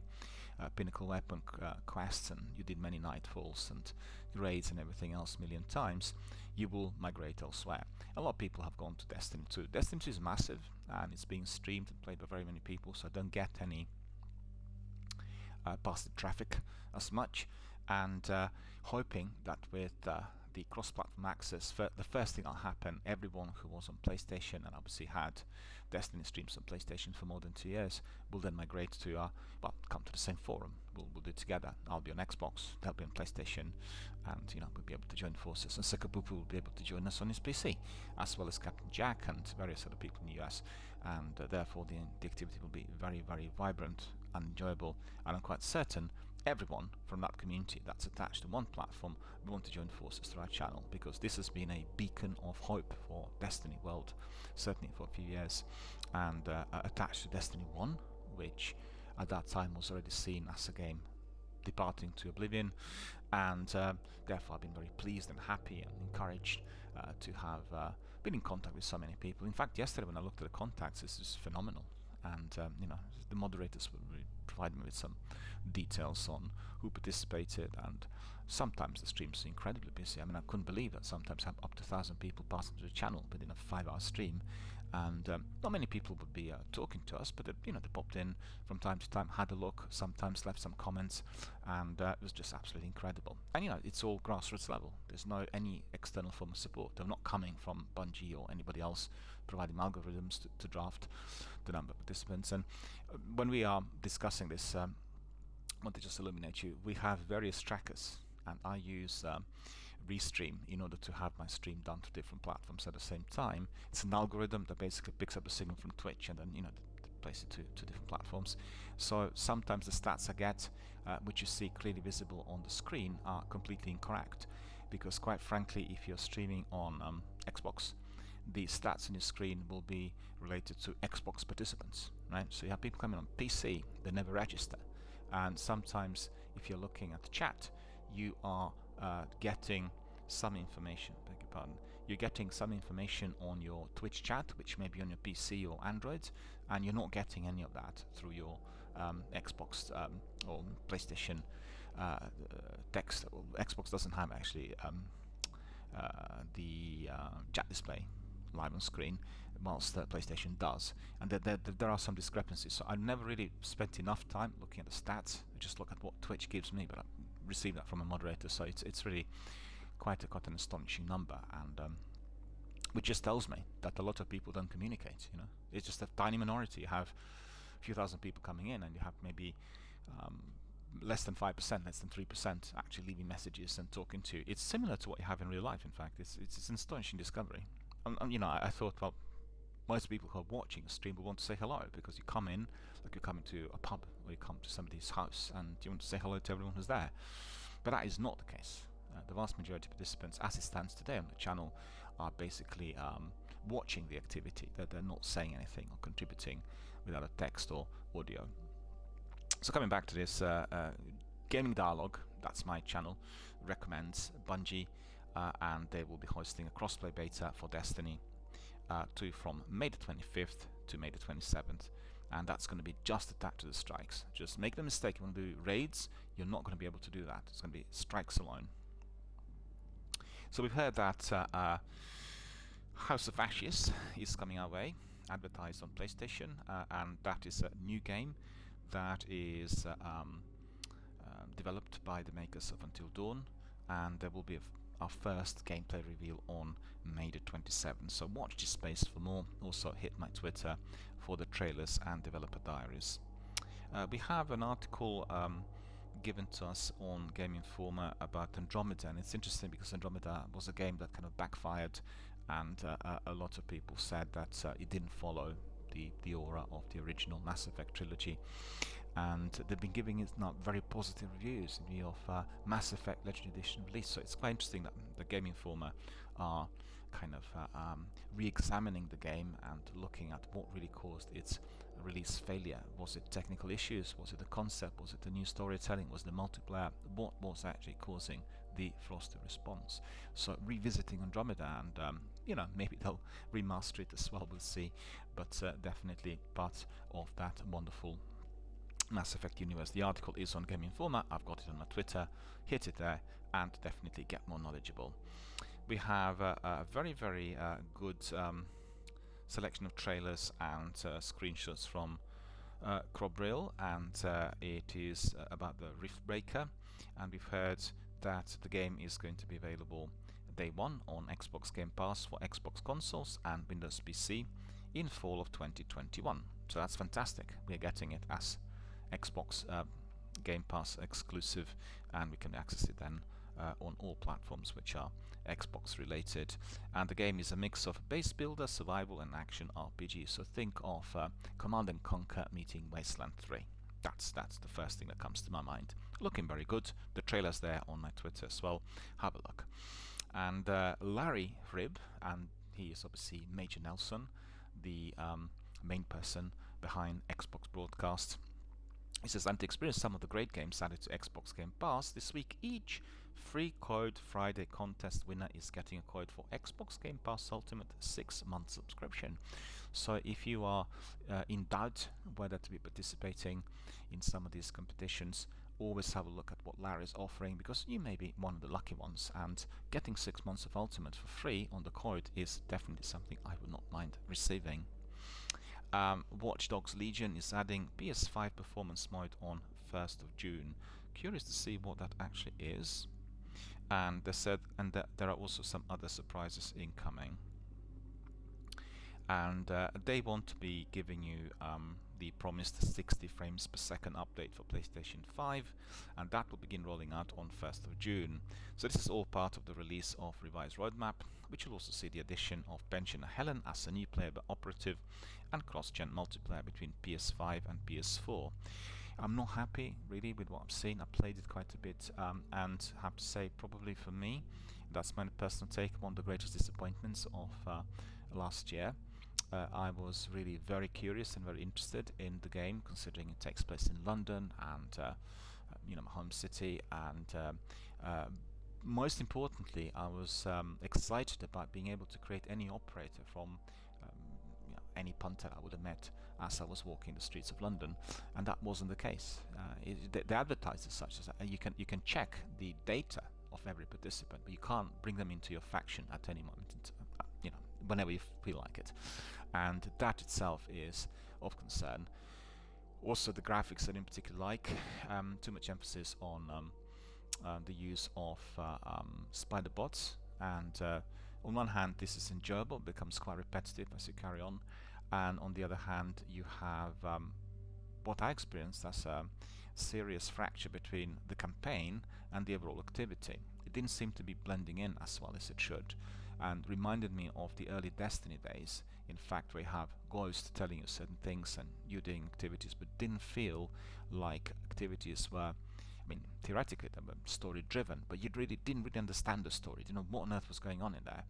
pinnacle weapon quests, and you did many nightfalls and raids and everything else a million times, you will migrate elsewhere. A lot of people have gone to Destiny 2. Destiny 2 is massive, and it's being streamed and played by very many people, so I don't get any positive traffic as much, and hoping that with the cross-platform access, the first thing that'll happen, everyone who was on PlayStation and obviously had Destiny streams on PlayStation for more than 2 years will then migrate to come to the same forum. We'll do it together. I'll be on Xbox, they'll be on PlayStation, and we'll be able to join forces. And Sakabupu will be able to join us on his PC, as well as Captain Jack and various other people in the US. And therefore the activity will be very, very vibrant and enjoyable. And I'm quite certain everyone from that community that's attached to one platform, we want to join forces through our channel, because this has been a beacon of hope for Destiny World, certainly for a few years, and attached to Destiny 1, which at that time was already seen as a game departing to oblivion, and therefore I've been very pleased and happy and encouraged to have been in contact with so many people. In fact, yesterday when I looked at the contacts, this is phenomenal, and you know, the moderators will provide me with some details on who participated, and sometimes the streams are incredibly busy. I mean, I couldn't believe that sometimes have up to 1,000 people passing through the channel within a 5-hour stream, and not many people would be talking to us, but you know, they popped in from time to time, had a look, sometimes left some comments, and it was just absolutely incredible. And you know, it's all grassroots level. There's no any external form of support. They're not coming from Bungie or anybody else providing algorithms to draft the number of participants. And when we are discussing this, I want to just illuminate you. We have various trackers, and I use Restream in order to have my stream done to different platforms at the same time. It's an algorithm that basically picks up the signal from Twitch and then, you know, place it to different platforms. So sometimes the stats I get, which you see clearly visible on the screen, are completely incorrect, because quite frankly, if you're streaming on Xbox, the stats on your screen will be related to Xbox participants, right? So you have people coming on PC, they never register, and sometimes if you're looking at the chat, you are getting some information, beg your pardon, you're getting some information on your Twitch chat, which may be on your PC or Android, and you're not getting any of that through your Xbox or PlayStation text. Well, Xbox doesn't have actually the chat display live on screen, whilst PlayStation does, and there are some discrepancies. So I never really spent enough time looking at the stats. I just look at what Twitch gives me, but I receive that from a moderator, so it's really quite an astonishing number, and which just tells me that a lot of people don't communicate. You know, it's just a tiny minority. You have a few thousand people coming in, and you have maybe less than 5%, less than 3% actually leaving messages and talking to you. It's similar to what you have in real life. In fact, it's an astonishing discovery. And you know, I thought, well, most people who are watching a stream will want to say hello, because you come in like you're coming to a pub, or you come to somebody's house and you want to say hello to everyone who's there. But that is not the case. The vast majority of participants, as it stands today on the channel, are basically watching the activity. That they're not saying anything or contributing with either text or audio. So coming back to this, Gaming Dialogue, that's my channel, recommends Bungie, and they will be hosting a crossplay beta for Destiny from May the 25th to May the 27th, and that's going to be just attached to the strikes. Just make the mistake, you want to do raids, you're not going to be able to do that. It's going to be strikes alone. So we've heard that House of Ashes is coming our way, advertised on PlayStation, and that is a new game that is developed by the makers of Until Dawn, and there will be our first gameplay reveal on May the 27th. So watch this space for more. Also hit my Twitter for the trailers and developer diaries. We have an article given to us on Game Informer about Andromeda, and it's interesting because Andromeda was a game that kind of backfired, and a lot of people said that it didn't follow the aura of the original Mass Effect trilogy, and they've been giving it now very positive reviews in view of Mass Effect Legendary Edition release. So it's quite interesting that the Game Informer are kind of re-examining the game and looking at what really caused its release failure. Was it technical issues? Was it the concept? Was it the new storytelling? Was it the multiplayer? What was actually causing the frosty response? So revisiting Andromeda, and you know, maybe they'll remaster it as well, we'll see, but definitely part of that wonderful Mass Effect universe. The article is on Game Informer. I've got it on my Twitter. Hit it there and definitely get more knowledgeable. We have a very good selection of trailers and screenshots from Crobrail, and it is about the Riftbreaker, and we've heard that the game is going to be available day one on Xbox Game Pass for Xbox consoles and Windows PC in fall of 2021. So that's fantastic. We're getting it as Xbox Game Pass exclusive, and we can access it then on all platforms which are Xbox related. And the game is a mix of base builder, survival and action RPG. So think of Command and Conquer meeting Wasteland 3. That's the first thing that comes to my mind. Looking very good. The trailer's there on my Twitter as well. Have a look. And Larry Rib, and he is obviously Major Nelson, the main person behind Xbox Broadcast. He says, and to experience some of the great games added to Xbox Game Pass this week, each free Code Friday contest winner is getting a code for Xbox Game Pass Ultimate 6-month subscription. So if you are in doubt whether to be participating in some of these competitions, always have a look at what Larry is offering, because you may be one of the lucky ones, and getting 6 months of Ultimate for free on the code is definitely something I would not mind receiving. Watch Dogs Legion is adding PS5 performance mode on 1st of June. Curious to see what that actually is. And they said, and there are also some other surprises incoming. And they want to be giving you the promised 60 frames per second update for PlayStation 5, and that will begin rolling out on 1st of June. So this is all part of the release of revised roadmap, which will also see the addition of Benji and Helen as a new playable operative and cross-gen multiplayer between PS5 and PS4. I'm not happy really with what I've seen. I played it quite a bit, and have to say, probably for me, that's my personal take, one of the greatest disappointments of last year. I was really very curious and very interested in the game, considering it takes place in London and you know, my home city, and most importantly, I was excited about being able to create any operator from you know, any punter I would have met as I was walking the streets of London, and that wasn't the case. They advertised as such, as you can check the data of every participant, but you can't bring them into your faction at any moment, you know, whenever you feel like it, and that itself is of concern. Also, the graphics I didn't particularly like. Too much emphasis on the use of spider bots, and on one hand this is enjoyable, it becomes quite repetitive as you carry on, and on the other hand you have what I experienced as a serious fracture between the campaign and the overall activity. It didn't seem to be blending in as well as it should, and reminded me of the early Destiny days, in fact, where you have Ghost telling you certain things and you doing activities, but didn't feel like activities were, I mean, theoretically they were story driven, but you didn't really understand the story, didn't know what on earth was going on in there.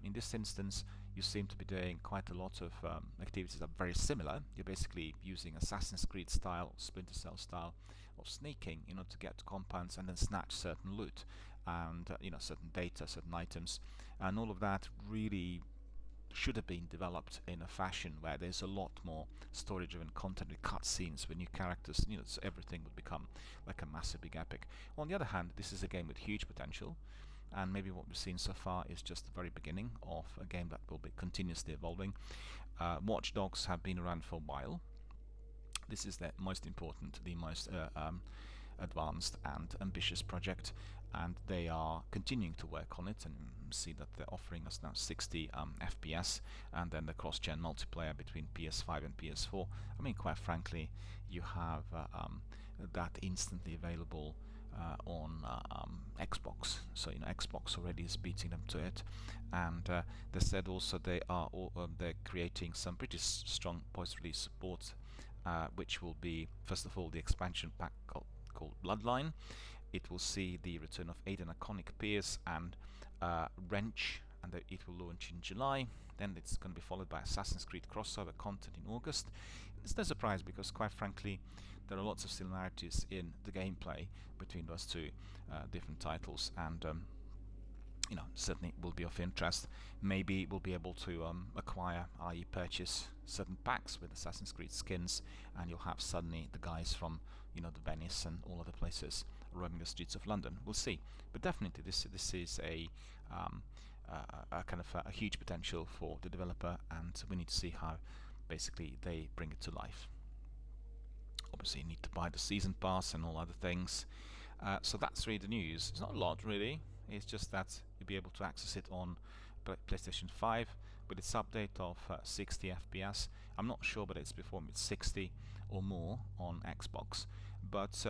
In this instance, you seem to be doing quite a lot of activities that are very similar. You're basically using Assassin's Creed style, Splinter Cell style of sneaking in order to get to compounds and then snatch certain loot and you know, certain data, certain items, and all of that really should have been developed in a fashion where there's a lot more story-driven content with cutscenes, with new characters, you know, so everything would become like a massive big epic. On the other hand, this is a game with huge potential, and maybe what we've seen so far is just the very beginning of a game that will be continuously evolving. Watch Dogs have been around for a while. This is the most important, the most advanced and ambitious project, and they are continuing to work on it, and see that they're offering us now 60 FPS, and then the cross-gen multiplayer between PS5 and PS4. I mean, quite frankly, you have that instantly available on Xbox, so you know, Xbox already is beating them to it, and they said also they are they're creating some pretty strong post-release support, which will be, first of all, the expansion pack called Bloodline. It will see the return of 8 iconic peers and Wrench, and it will launch in July. Then it's going to be followed by Assassin's Creed crossover content in August. It's no surprise, because quite frankly there are lots of similarities in the gameplay between those two different titles, and you know, certainly will be of interest. Maybe we'll be able to acquire, i.e. purchase certain packs with Assassin's Creed skins, and you'll have suddenly the guys from, you know, the Venice and all other places roaming the streets of London. We'll see, but definitely this is a kind of a huge potential for the developer, and we need to see how basically they bring it to life. Obviously you need to buy the season pass and all other things, so that's really the news. It's not a lot really, it's just that you'll be able to access it on PlayStation 5 with its update of 60 FPS. I'm not sure whether it's performing at 60 or more on Xbox, but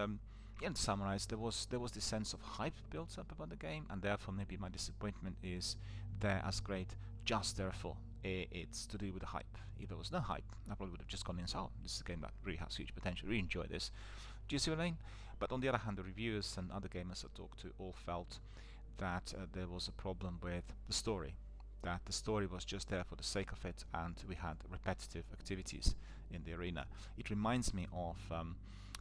yeah, to summarize, there was this sense of hype built up about the game, and therefore maybe my disappointment is they're as great just therefore it's to do with the hype. If there was no hype, I probably would have just gone in, so this is a game that really has huge potential, really enjoy this. Do you see what I mean? But on the other hand, the reviewers and other gamers I talked to all felt that there was a problem with the story, that the story was just there for the sake of it, and we had repetitive activities in the arena. It reminds me of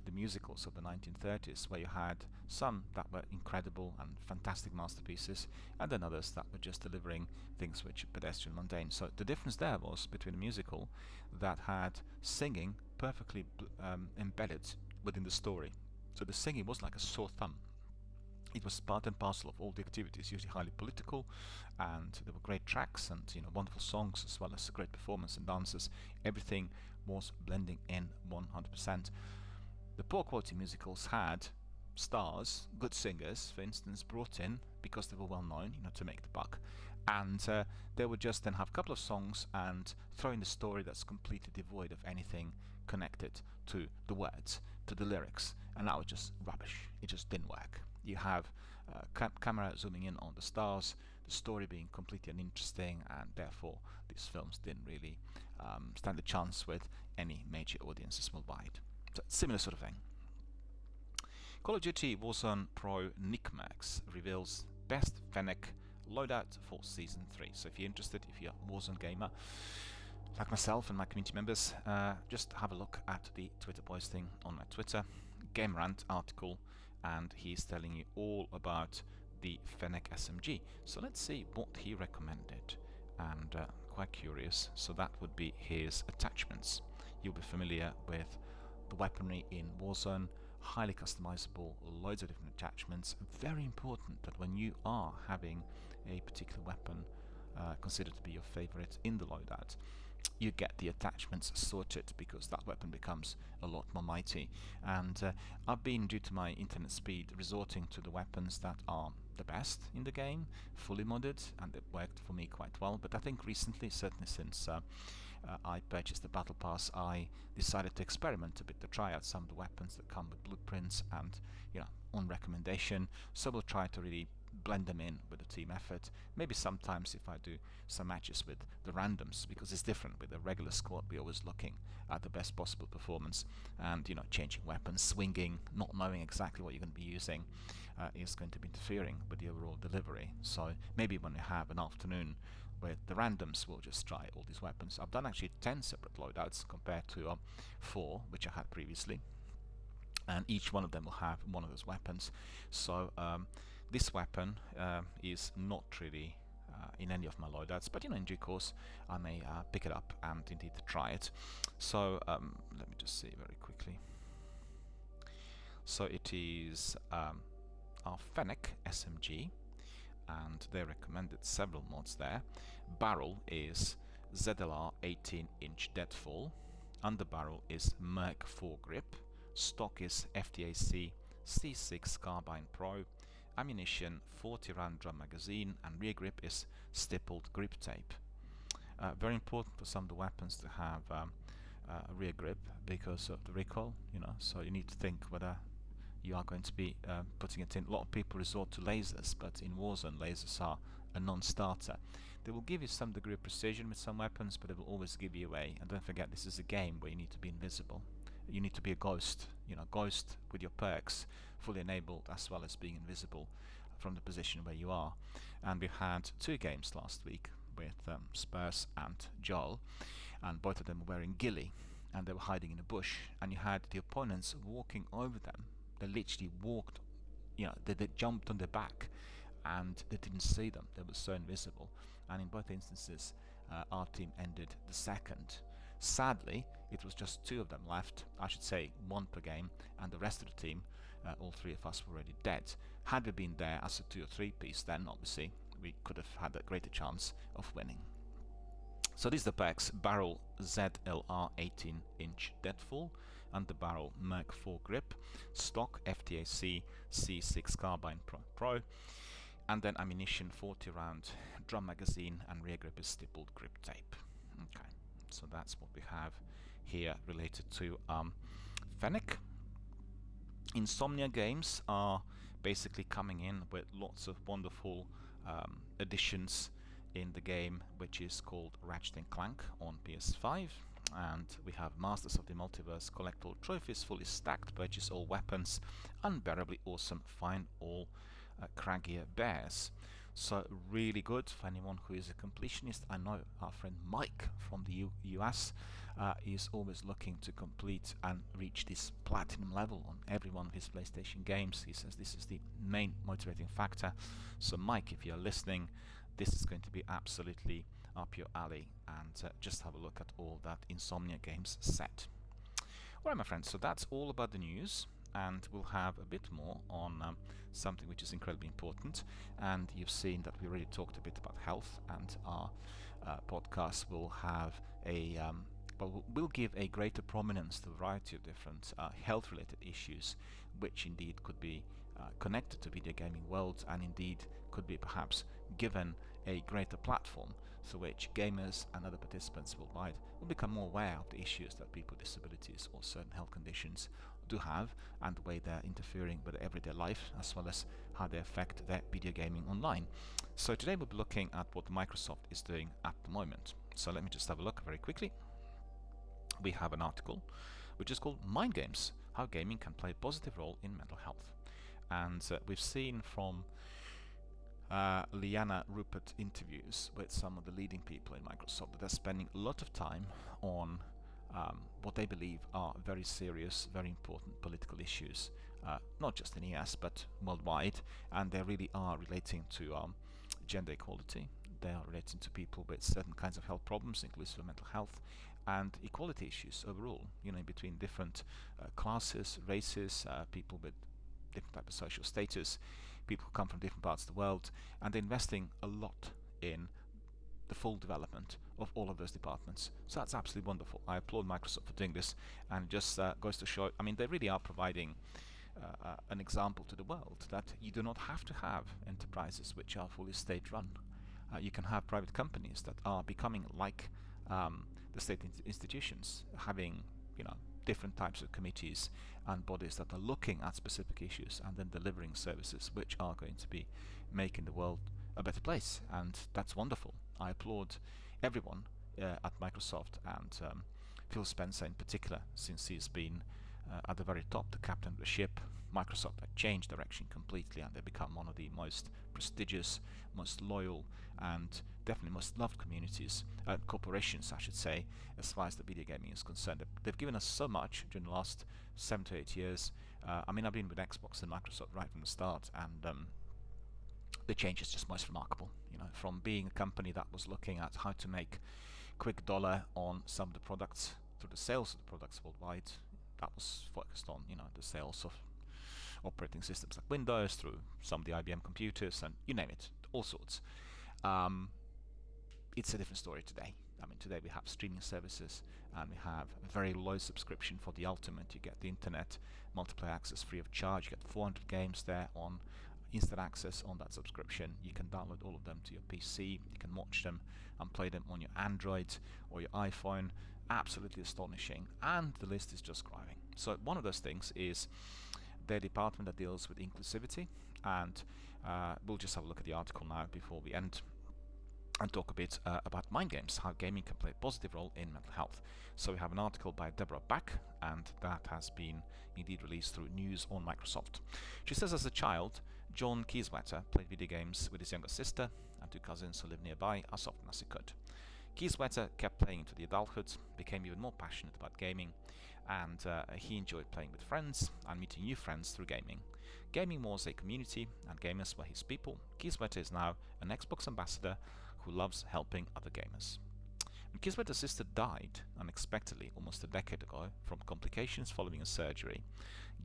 the musicals of the 1930s, where you had some that were incredible and fantastic masterpieces, and then others that were just delivering things which are pedestrian, mundane. So the difference there was between a musical that had singing perfectly embedded within the story. So the singing was like a sore thumb. It was part and parcel of all the activities, usually highly political, and there were great tracks and wonderful songs, as well as a great performance and dances. Everything was blending in 100%. The poor quality musicals had stars, good singers, for instance, brought in because they were well known, to make the buck, and they would just then have a couple of songs and throw in the story that's completely devoid of anything connected to the words, to the lyrics, and that was just rubbish. It just didn't work. You have camera zooming in on the stars, the story being completely uninteresting, and therefore these films didn't really stand a chance with any major audiences worldwide. So, similar sort of thing. Call of Duty Warzone Pro Nickmercs reveals best Fennec loadout for Season 3. So if you're interested, if you're a Warzone gamer, like myself and my community members, just have a look at the Twitter posting on my Twitter, Game Rant article, and he's telling you all about the Fennec SMG. So let's see what he recommended, and quite curious. So that would be his attachments. You'll be familiar with the weaponry in Warzone, highly customizable, loads of different attachments. Very important that when you are having a particular weapon considered to be your favorite in the loadout, you get the attachments sorted, because that weapon becomes a lot more mighty. And I've been, due to my internet speed, resorting to the weapons that are the best in the game, fully modded, and it worked for me quite well. But I think recently, certainly since I purchased the Battle Pass, I decided to experiment a bit, to try out some of the weapons that come with blueprints and, on recommendation. So we'll try to really blend them in with a team effort. Maybe sometimes if I do some matches with the randoms, because it's different with a regular squad, we're always looking at the best possible performance, and changing weapons, swinging, not knowing exactly what you're going to be using is going to be interfering with the overall delivery. So maybe when we have an afternoon with the randoms, we'll just try all these weapons. I've done actually 10 separate loadouts compared to 4 which I had previously, and each one of them will have one of those weapons. So this weapon is not really in any of my loadouts, but in due course I may pick it up and indeed try it. So let me just see very quickly. So it is our Fennec SMG, and they recommended several mods there. Barrel is ZLR 18-inch deadfall, underbarrel is Merc foregrip, stock is FTAC C6 Carbine Pro, ammunition 40 round drum magazine, and rear grip is stippled grip tape. Very important for some of the weapons to have a rear grip because of the recoil, so you need to think whether you are going to be putting it in. A lot of people resort to lasers, but in Warzone lasers are a non-starter. They will give you some degree of precision with some weapons, but they will always give you away. And don't forget, this is a game where you need to be invisible. You need to be a ghost, ghost with your perks fully enabled, as well as being invisible from the position where you are. And we had 2 games last week with Spurs and Joel, and both of them were wearing ghillie, and they were hiding in a bush, and you had the opponents walking over them. They literally walked, they jumped on their back, and they didn't see them. They were so invisible. And in both instances, our team ended the second. Sadly, it was just 2 of them left. I should say 1 per game, and the rest of the team, all 3 of us, were already dead. Had we been there as a 2 or 3 piece, then obviously we could have had a greater chance of winning. So these are the packs: barrel ZLR 18-inch deadfall, underbarrel Merc foregrip, stock FTAC C6 Carbine Pro, and then ammunition 40 round drum magazine, and rear grip is stippled grip tape. Okay, so that's what we have here related to Fennec. Insomnia Games are basically coming in with lots of wonderful additions in the game, which is called Ratchet & Clank on PS5, and we have Masters of the Multiverse, collect all trophies, fully stacked, purchase all weapons, unbearably awesome, find all craggier bears. So really good for anyone who is a completionist. I know our friend Mike from the US is always looking to complete and reach this platinum level on every one of his PlayStation games. He says this is the main motivating factor. So Mike, if you're listening, this is going to be absolutely up your alley, and just have a look at all that Insomnia Games set. Alright my friends, so that's all about the news, and we'll have a bit more on something which is incredibly important. And you've seen that we already talked a bit about health, and our podcast will have a will give a greater prominence to a variety of different health related issues, which indeed could be connected to video gaming world, and indeed could be perhaps given a greater platform through which gamers and other participants worldwide will become more aware of the issues that people with disabilities or certain health conditions do have, and the way they're interfering with their everyday life, as well as how they affect their video gaming online. So today we'll be looking at what Microsoft is doing at the moment. So let me just have a look very quickly. We have an article which is called Mind Games, How Gaming Can Play a Positive Role in Mental Health. And we've seen from Liana Rupert interviews with some of the leading people in Microsoft that they're spending a lot of time on what they believe are very serious, very important political issues, not just in ES but worldwide, and they really are relating to gender equality. They are relating to people with certain kinds of health problems, inclusive of mental health, and equality issues overall, you know, between different classes, races, people with different type of social status, people who come from different parts of the world, and they're investing a lot in the full development of all of those departments. So that's absolutely wonderful. I applaud Microsoft for doing this, and it just goes to show, I mean, they really are providing an example to the world that you do not have to have enterprises which are fully state-run. You can have private companies that are becoming like the state institutions, having, you know, different types of committees and bodies that are looking at specific issues and then delivering services which are going to be making the world a better place, and that's wonderful. I applaud everyone at Microsoft, and Phil Spencer in particular, since he's been at the very top, the captain of the ship. Microsoft had changed direction completely, and they become one of the most prestigious, most loyal, and definitely most loved communities, corporations I should say, as far as the video gaming is concerned. They've given us so much during the last 7 to 8 years. I mean, I've been with Xbox and Microsoft right from the start, and the change is just most remarkable. You know, from being a company that was looking at how to make quick dollar on some of the products through the sales of the products worldwide, that was focused on, you know, the sales of operating systems like Windows through some of the IBM computers, and you name it, all sorts. It's a different story today. I mean, today we have streaming services, and we have a very low subscription for the ultimate. You get the internet multiplayer access free of charge. You get 400 games there on instant access on that subscription. You can download all of them to your PC. You can watch them and play them on your Android or your iPhone. Absolutely astonishing, and the list is just growing. So one of those things is their department that deals with inclusivity, and we'll just have a look at the article now before we end and talk a bit about Mind Games, how gaming can play a positive role in mental health. So we have an article by Deborah Back, and that has been indeed released through News on Microsoft. She says, as a child, John Kieswetter played video games with his younger sister and 2 cousins who lived nearby as often as he could. Kieswetter kept playing into the adulthood, became even more passionate about gaming, and he enjoyed playing with friends and meeting new friends through gaming. Gaming was a community, and gamers were his people. Kieswetter is now an Xbox ambassador who loves helping other gamers. When Kieswetter's sister died unexpectedly almost a decade ago from complications following a surgery,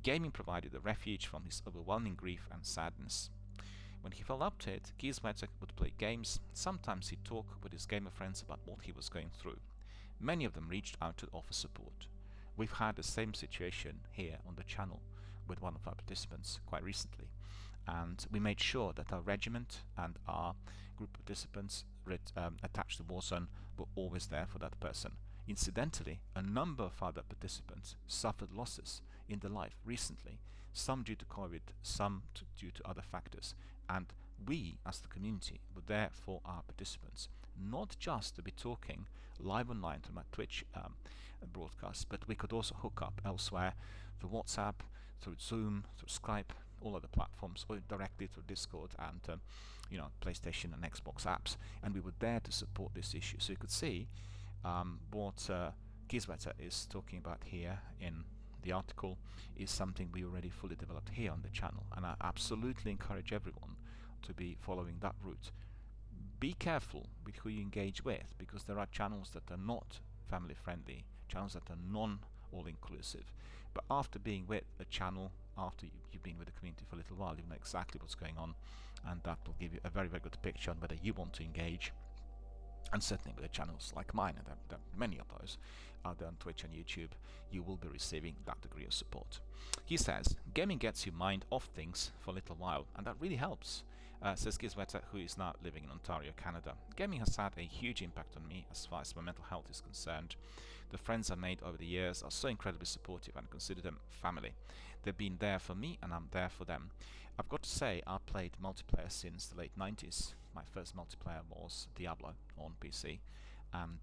gaming provided a refuge from his overwhelming grief and sadness. When he felt up to it, Kieswetter would play games. Sometimes he'd talk with his gamer friends about what he was going through. Many of them reached out to offer support. We've had the same situation here on the channel with one of our participants quite recently, and we made sure that our regiment and our group of participants attached to Warzone were always there for that person. Incidentally, a number of other participants suffered losses in their life recently, some due to COVID, some due to other factors, and we as the community were there for our participants, not just to be talking live online through my Twitch broadcast, but we could also hook up elsewhere through WhatsApp, through Zoom, through Skype, all other platforms, or directly through Discord and PlayStation and Xbox apps, and we were there to support this issue. So you could see what Gisweta is talking about here in the article is something we already fully developed here on the channel, and I absolutely encourage everyone to be following that route. Be careful with who you engage with, because there are channels that are not family friendly, channels that are non-all-inclusive, but after being with a channel, after you've been with the community for a little while, you know exactly what's going on, and that will give you a very, very good picture on whether you want to engage. And certainly with the channels like mine, and there are many of those out there on Twitch and YouTube, you will be receiving that degree of support. He says, gaming gets your mind off things for a little while, and that really helps. Says Gisweta, who is now living in Ontario, Canada. Gaming has had a huge impact on me as far as my mental health is concerned. The friends I made over the years are so incredibly supportive, and I consider them family. They've been there for me, and I'm there for them. I've got to say, I played multiplayer since the late 90s. My first multiplayer was Diablo on PC, and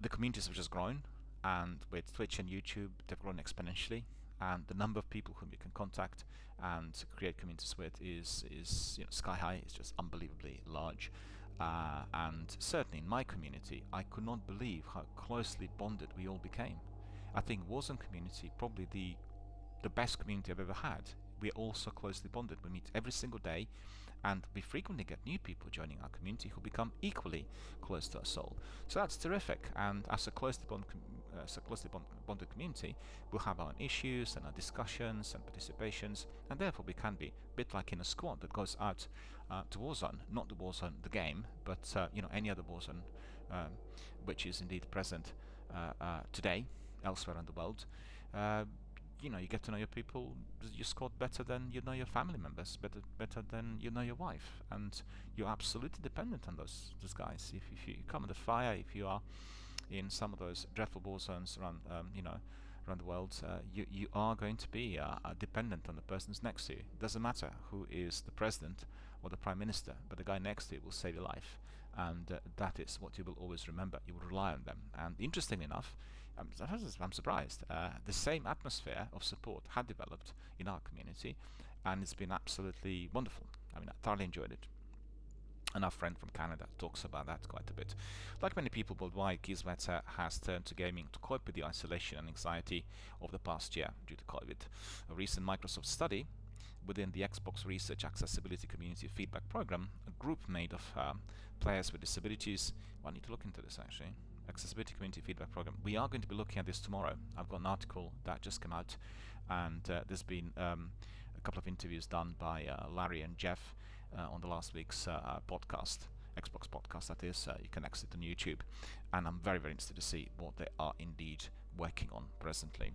the communities have just grown, and with Twitch and YouTube, they've grown exponentially, and the number of people whom you can contact and create communities with is sky high. It's just unbelievably large, and certainly in my community, I could not believe how closely bonded we all became. I think Warzone community probably the best community I've ever had. We're all so closely bonded. We meet every single day, and we frequently get new people joining our community who become equally close to us all. So that's terrific, and as a closely bonded community, we'll have our own issues and our discussions and participations, and therefore we can be a bit like in a squad that goes out to Warzone, not the Warzone the game, but any other Warzone which is indeed present today elsewhere in the world. You get to know your people, your squad better than you know your family members, better than you know your wife, and you're absolutely dependent on those guys. If you come under fire, if you are in some of those dreadful war zones around around the world, you are going to be dependent on the persons next to you. It doesn't matter who is the president or the prime minister, but the guy next to you will save your life, and that is what you will always remember. You will rely on them. And interestingly enough, I'm surprised. The same atmosphere of support had developed in our community, and it's been absolutely wonderful. I mean, I thoroughly enjoyed it. And our friend from Canada talks about that quite a bit. Like many people worldwide, Gisweta has turned to gaming to cope with the isolation and anxiety of the past year due to COVID. A recent Microsoft study within the Xbox Research Accessibility Community Feedback Program, a group made of players with disabilities. Well, I need to look into this actually. Accessibility Community Feedback Program. We are going to be looking at this tomorrow. I've got an article that just came out, and there's been a couple of interviews done by Larry and Jeff on the last week's podcast, Xbox podcast that is. You can access it on YouTube, and I'm very, very interested to see what they are indeed working on presently.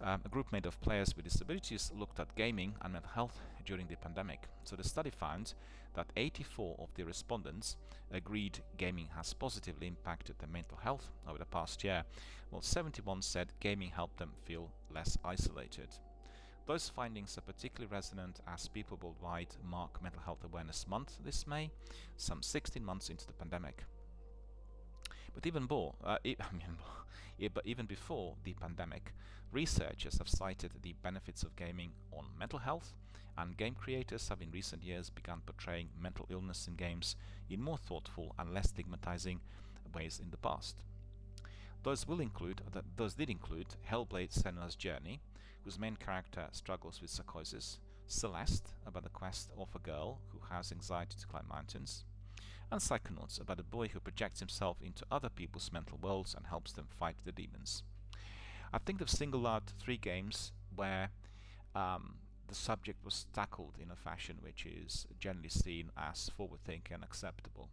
A group made of players with disabilities looked at gaming and mental health during the pandemic. So the study found that 84 of the respondents agreed gaming has positively impacted their mental health over the past year, while 71 said gaming helped them feel less isolated. Those findings are particularly resonant as people worldwide mark Mental Health Awareness Month this May, some 16 months into the pandemic. But even before the pandemic, researchers have cited the benefits of gaming on mental health, and game creators have in recent years begun portraying mental illness in games in more thoughtful and less stigmatizing ways in the past. Those did include Hellblade: Senua's Journey, whose main character struggles with psychosis, Celeste, about the quest of a girl who has anxiety to climb mountains, and Psychonauts, about a boy who projects himself into other people's mental worlds and helps them fight the demons. I think they've singled out 3 games where the subject was tackled in a fashion which is generally seen as forward-thinking and acceptable.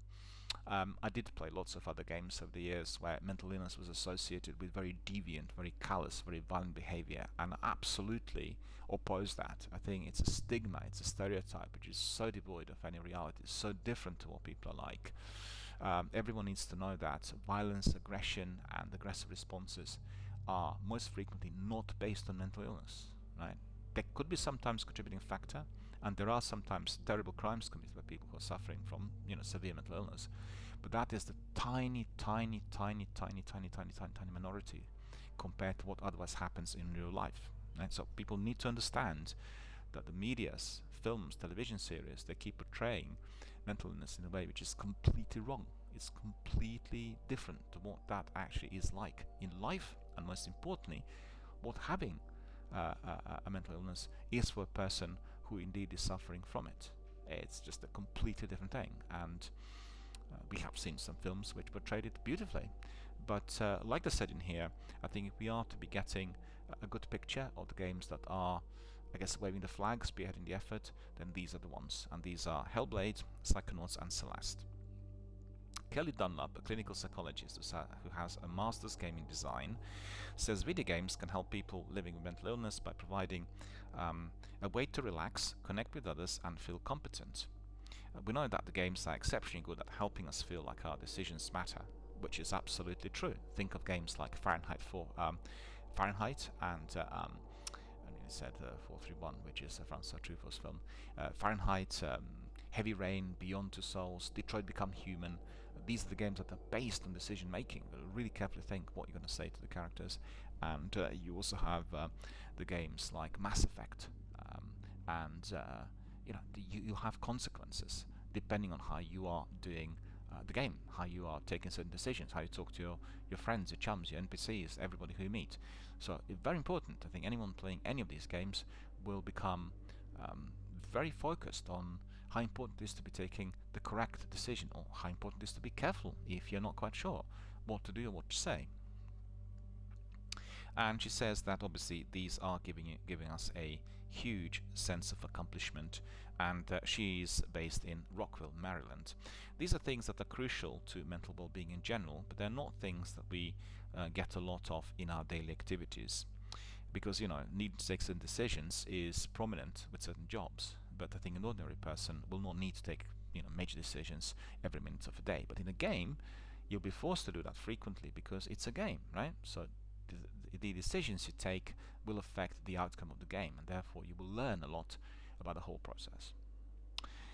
I did play lots of other games over the years where mental illness was associated with very deviant, very callous, very violent behavior, and I absolutely oppose that. I think it's a stigma, it's a stereotype which is so devoid of any reality, so different to what people are like. Everyone needs to know that violence, aggression, and aggressive responses are most frequently not based on mental illness, right? There could be sometimes contributing factor, And there are sometimes terrible crimes committed by people who are suffering from, severe mental illness. But that is the tiny, tiny, tiny, tiny, tiny, tiny, tiny, tiny minority compared to what otherwise happens in real life. And so people need to understand that the media's, films, television series, they keep portraying mental illness in a way which is completely wrong. It's completely different to what that actually is like in life, and most importantly, what having a mental illness is for a person who indeed is suffering from it. It's just a completely different thing, and we have seen some films which portrayed it beautifully. But like I said in here, I think if we are to be getting a good picture of the games that are, I guess, waving the flag, spearheading the effort, then these are the ones. And these are Hellblade, Psychonauts, and Celeste. Kelly Dunlap, a clinical psychologist who has a master's game in design, says video games can help people living with mental illness by providing a way to relax, connect with others, and feel competent. We know that the games are exceptionally good at helping us feel like our decisions matter, which is absolutely true. Think of games like Fahrenheit and said 431, which is Francois Truffaut's film. Fahrenheit, Heavy Rain, Beyond Two Souls, Detroit Become Human. These are the games that are based on decision making. Really carefully think what you're going to say to the characters. And you also have the games like Mass Effect, and you have consequences depending on how you are doing the game, how you are taking certain decisions, how you talk to your friends, your chums, your NPCs, everybody who you meet. So very important. I think anyone playing any of these games will become very focused on how important it is to be taking the correct decision, or how important it is to be careful if you're not quite sure what to do or what to say. And she says that obviously these are giving us a huge sense of accomplishment, and she's based in Rockville, Maryland. These are things that are crucial to mental well-being in general, but they're not things that we get a lot of in our daily activities, because need to take certain decisions is prominent with certain jobs, but I think an ordinary person will not need to take major decisions every minute of the day. But in a game, you'll be forced to do that frequently because it's a game, right? So the decisions you take will affect the outcome of the game, and therefore you will learn a lot about the whole process.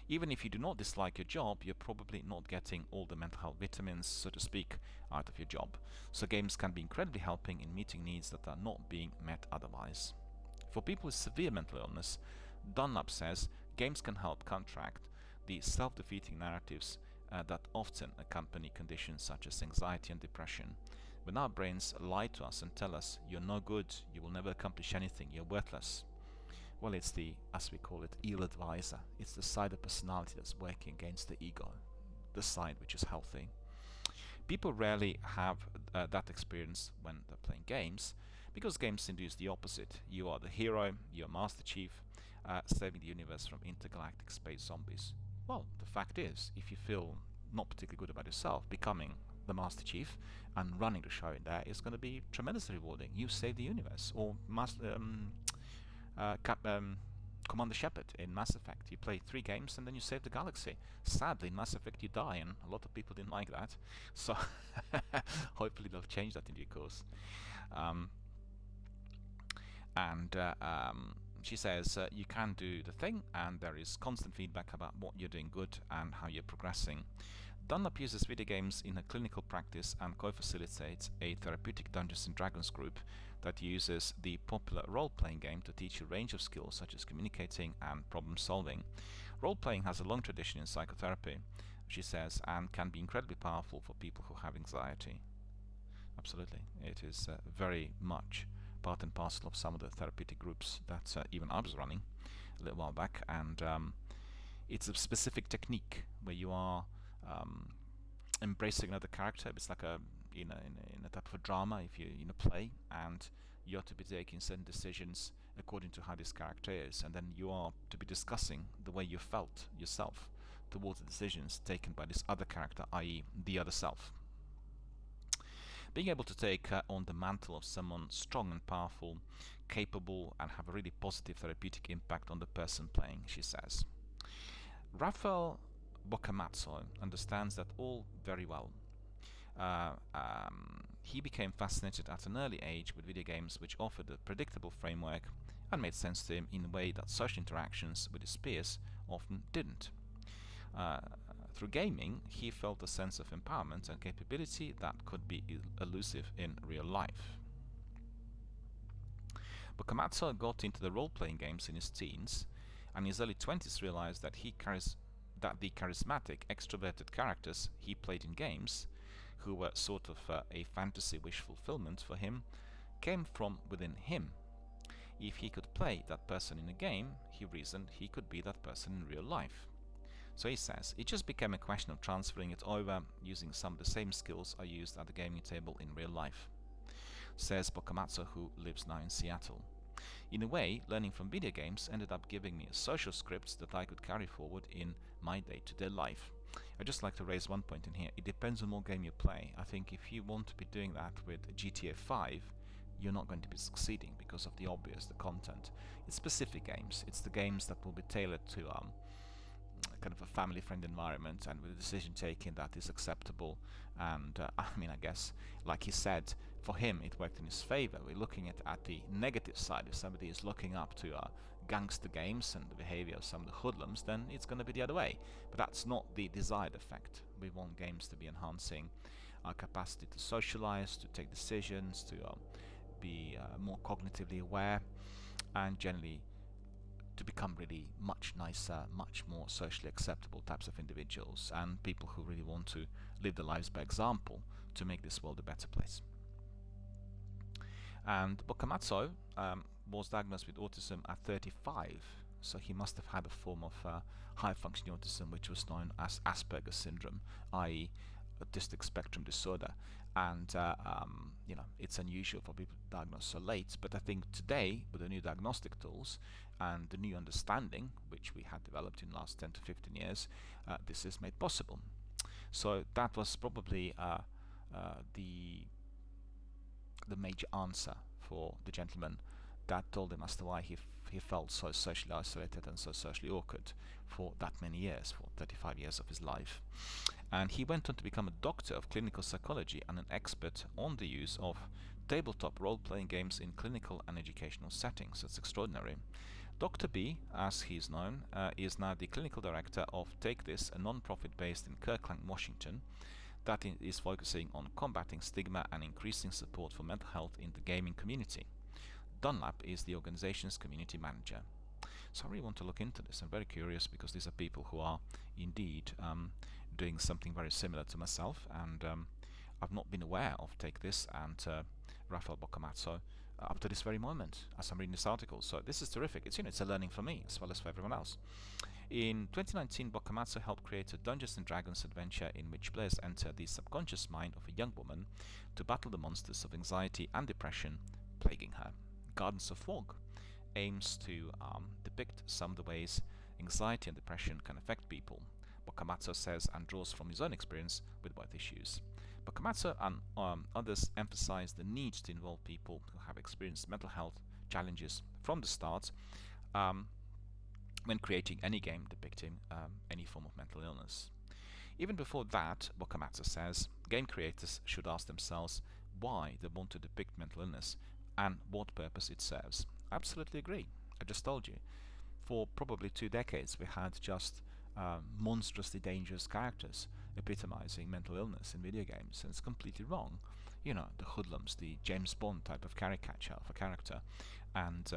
Even if you do not dislike your job, you're probably not getting all the mental health vitamins, so to speak, out of your job. So games can be incredibly helping in meeting needs that are not being met otherwise. For people with severe mental illness, Dunlap says games can help counteract the self-defeating narratives that often accompany conditions such as anxiety and depression. When our brains lie to us and tell us, you're no good, you will never accomplish anything, you're worthless, well, it's the, as we call it, ill advisor. It's the side of personality that's working against the ego, the side which is healthy. People rarely have that experience when they're playing games, because games induce the opposite. You are the hero, you're Master Chief, saving the universe from intergalactic space zombies. Well, the fact is, if you feel not particularly good about yourself, becoming the Master Chief and running the show in there is going to be tremendously rewarding. You save the universe. Or Commander Shepard in Mass Effect. You play 3 games and then you save the galaxy. Sadly, in Mass Effect you die, and a lot of people didn't like that. So hopefully they'll change that in due course. She says you can do the thing, and there is constant feedback about what you're doing good and how you're progressing. Dunlap uses video games in her clinical practice and co-facilitates a therapeutic Dungeons & Dragons group that uses the popular role-playing game to teach a range of skills such as communicating and problem-solving. Role-playing has a long tradition in psychotherapy, she says, and can be incredibly powerful for people who have anxiety. Absolutely. It is very much part and parcel of some of the therapeutic groups that even I was running a little while back, and it's a specific technique where you are embracing another character. It's like a in a type of a drama, if you play, and you have to be taking certain decisions according to how this character is, and then you are to be discussing the way you felt yourself towards the decisions taken by this other character, i.e. the other self. Being able to take on the mantle of someone strong and powerful, capable, and have a really positive therapeutic impact on the person playing, she says. Rafael Boccamazzo understands that all very well. He became fascinated at an early age with video games which offered a predictable framework and made sense to him in a way that social interactions with his peers often didn't. Through gaming, he felt a sense of empowerment and capability that could be elusive in real life. But Komatsu got into the role-playing games in his teens, and in his early 20s realized that the charismatic, extroverted characters he played in games, who were sort of a fantasy wish fulfillment for him, came from within him. If he could play that person in a game, he reasoned he could be that person in real life. So he says, it just became a question of transferring it over using some of the same skills I used at the gaming table in real life, says Bokamatsu, who lives now in Seattle. In a way, learning from video games ended up giving me a social script that I could carry forward in my day-to-day life. I'd just like to raise one point in here. It depends on what game you play. I think if you want to be doing that with GTA 5, you're not going to be succeeding because of the obvious, the content. It's specific games. It's the games that will be tailored to kind of a family-friendly environment and with a decision taking that is acceptable. And I mean, I guess, like he said, for him it worked in his favor. We're looking at the negative side. If somebody is looking up to gangster games and the behavior of some of the hoodlums, then it's going to be the other way. But that's not the desired effect. We want games to be enhancing our capacity to socialize, to take decisions, to be more cognitively aware, and generally to become really much nicer, much more socially acceptable types of individuals, and people who really want to live their lives by example to make this world a better place. And Bokamatsu was diagnosed with autism at 35, so he must have had a form of high-functioning autism, which was known as Asperger's syndrome, i.e. autistic spectrum disorder. And you know, it's unusual for people to diagnose so late, but I think today, with the new diagnostic tools and the new understanding which we had developed in the last 10 to 15 years, this is made possible. So that was probably the major answer for the gentleman that told him as to why he felt so socially isolated and so socially awkward for that many years, for 35 years of his life. And he went on to become a doctor of clinical psychology and an expert on the use of tabletop role-playing games in clinical and educational settings. It's extraordinary. Dr. B, as he is known, is now the clinical director of Take This, a non-profit based in Kirkland, Washington, that is focusing on combating stigma and increasing support for mental health in the gaming community. Dunlap is the organization's community manager. So I really want to look into this. I'm very curious because these are people who are indeed doing something very similar to myself, and I've not been aware of Take This and Rafael Bokamatsu up to this very moment as I'm reading this article. So this is terrific. It's, you know, it's a learning for me as well as for everyone else. In 2019, Bokamatsu helped create a Dungeons & Dragons adventure in which players enter the subconscious mind of a young woman to battle the monsters of anxiety and depression plaguing her. Gardens of Fog aims to depict some of the ways anxiety and depression can affect people, Bokamatsu says, and draws from his own experience with both issues. Bokamatsu and others emphasize the need to involve people who have experienced mental health challenges from the start when creating any game depicting any form of mental illness. Even before that, Bokamatsu says, game creators should ask themselves why they want to depict mental illness and what purpose it serves. Absolutely agree. I just told you. For probably 2 decades we had just monstrously dangerous characters epitomizing mental illness in video games, and it's completely wrong. You know, the hoodlums, the James Bond type of caricature of a character, and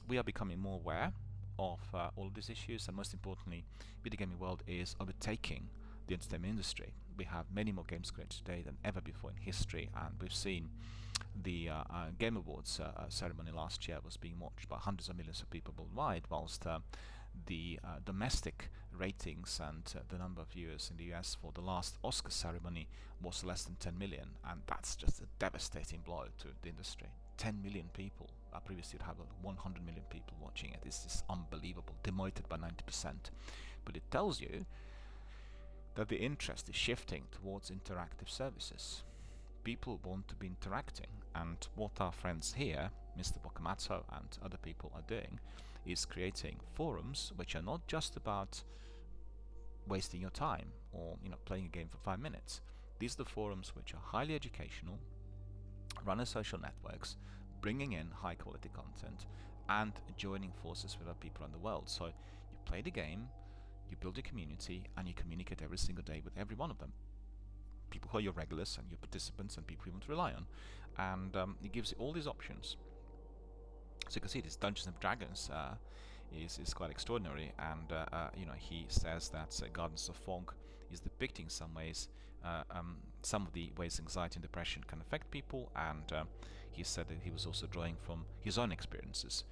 we are becoming more aware of all of these issues, and most importantly, video gaming world is overtaking the entertainment industry. We have many more games created today than ever before in history, and we've seen the Game Awards ceremony last year was being watched by hundreds of millions of people worldwide, whilst the domestic ratings and the number of viewers in the US for the last Oscar ceremony was less than 10 million, and that's just a devastating blow to the industry. 10 million people. Previously you'd have 100 million people watching it. This is unbelievable, demoted by 90%. But it tells you that the interest is shifting towards interactive services. People want to be interacting, and what our friends here, Mr. Bokamatsu and other people are doing is creating forums which are not just about wasting your time or, you know, playing a game for 5 minutes. These are the forums which are highly educational, run as social networks, bringing in high quality content, and joining forces with other people around the world. So you play the game, you build a community, and you communicate every single day with every one of them. People who are your regulars and your participants and people you want to rely on. And it gives you all these options. So you can see this Dungeons and Dragons is quite extraordinary, and you know, he says that Gardens of Fog is depicting some ways, some of the ways anxiety and depression can affect people, and he said that he was also drawing from his own experiences,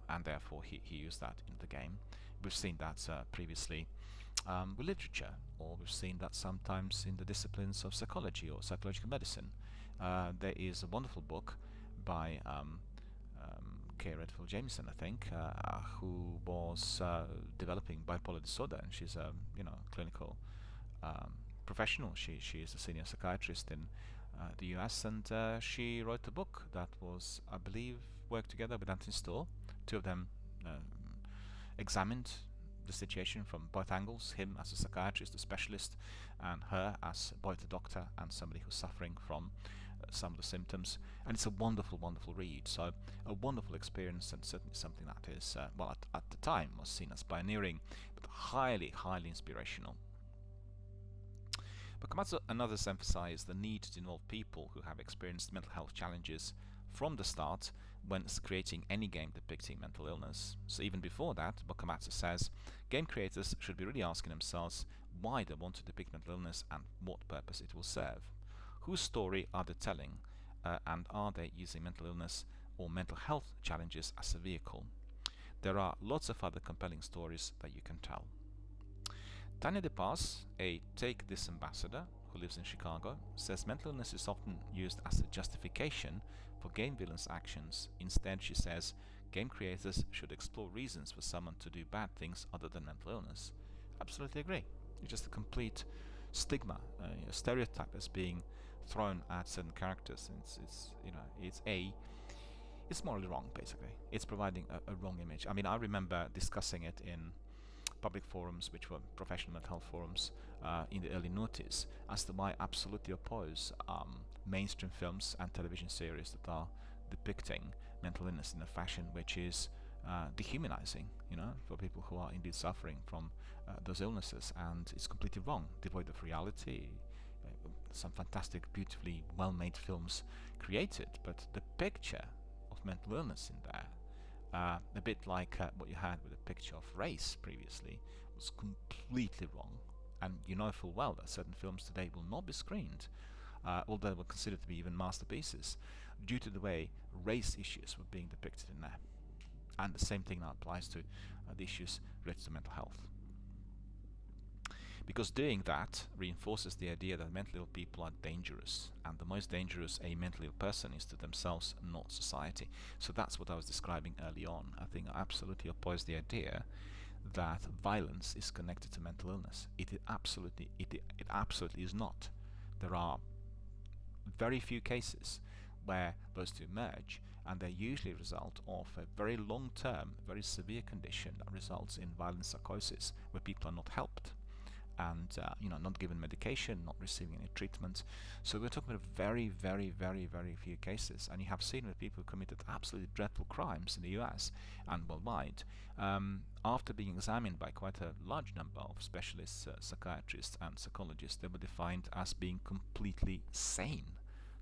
and therefore he used that in the game. We've seen that previously with literature, or we've seen that sometimes in the disciplines of psychology or psychological medicine. There is a wonderful book by Kay Redfield Jameson, I think, who was developing bipolar disorder, and she's a clinical professional. She is a senior psychiatrist in the US, and she wrote a book that was, I believe, worked together with Anthony Storr. Two of them examined the situation from both angles, him as a psychiatrist, a specialist, and her as both a doctor and somebody who's suffering from some of the symptoms. And it's a wonderful, wonderful read. So a wonderful experience, and certainly something that is, well, at the time was seen as pioneering, but highly, highly inspirational. But Komatsu and others emphasize the need to involve people who have experienced mental health challenges from the start when creating any game depicting mental illness. So even before that, Komatsu says, game creators should be really asking themselves why they want to depict mental illness and what purpose it will serve. Whose story are they telling, and are they using mental illness or mental health challenges as a vehicle? There are lots of other compelling stories that you can tell. Tanya DePass, a Take This ambassador who lives in Chicago, says mental illness is often used as a justification for game villains' actions. Instead, she says, game creators should explore reasons for someone to do bad things other than mental illness. Absolutely agree. It's just a complete stigma, a stereotype that's being thrown at certain characters. It's morally wrong, basically. It's providing a wrong image. I mean, I remember discussing it in public forums, which were professional mental health forums in the early noughties, as to why I absolutely oppose mainstream films and television series that are depicting mental illness in a fashion which is dehumanizing, for people who are indeed suffering from those illnesses. And it's completely wrong, devoid of reality. Some fantastic, beautifully well-made films created, but the picture of mental illness in there, a bit like what you had with the picture of race previously, was completely wrong. And you know full well that certain films today will not be screened, although they were considered to be even masterpieces, due to the way race issues were being depicted in there. And the same thing now applies to the issues related to mental health. Because doing that reinforces the idea that mentally ill people are dangerous, and the most dangerous a mentally ill person is to themselves, not society. So that's what I was describing early on. I think I absolutely oppose the idea that violence is connected to mental illness. It absolutely is not. There are very few cases where those two merge, and they usually result of a very long-term, very severe condition that results in violent psychosis, where people are not helped and not given medication, not receiving any treatment. So we're talking about very, very, very, very few cases. And you have seen with people who committed absolutely dreadful crimes in the US and worldwide, after being examined by quite a large number of specialists, psychiatrists and psychologists, they were defined as being completely sane.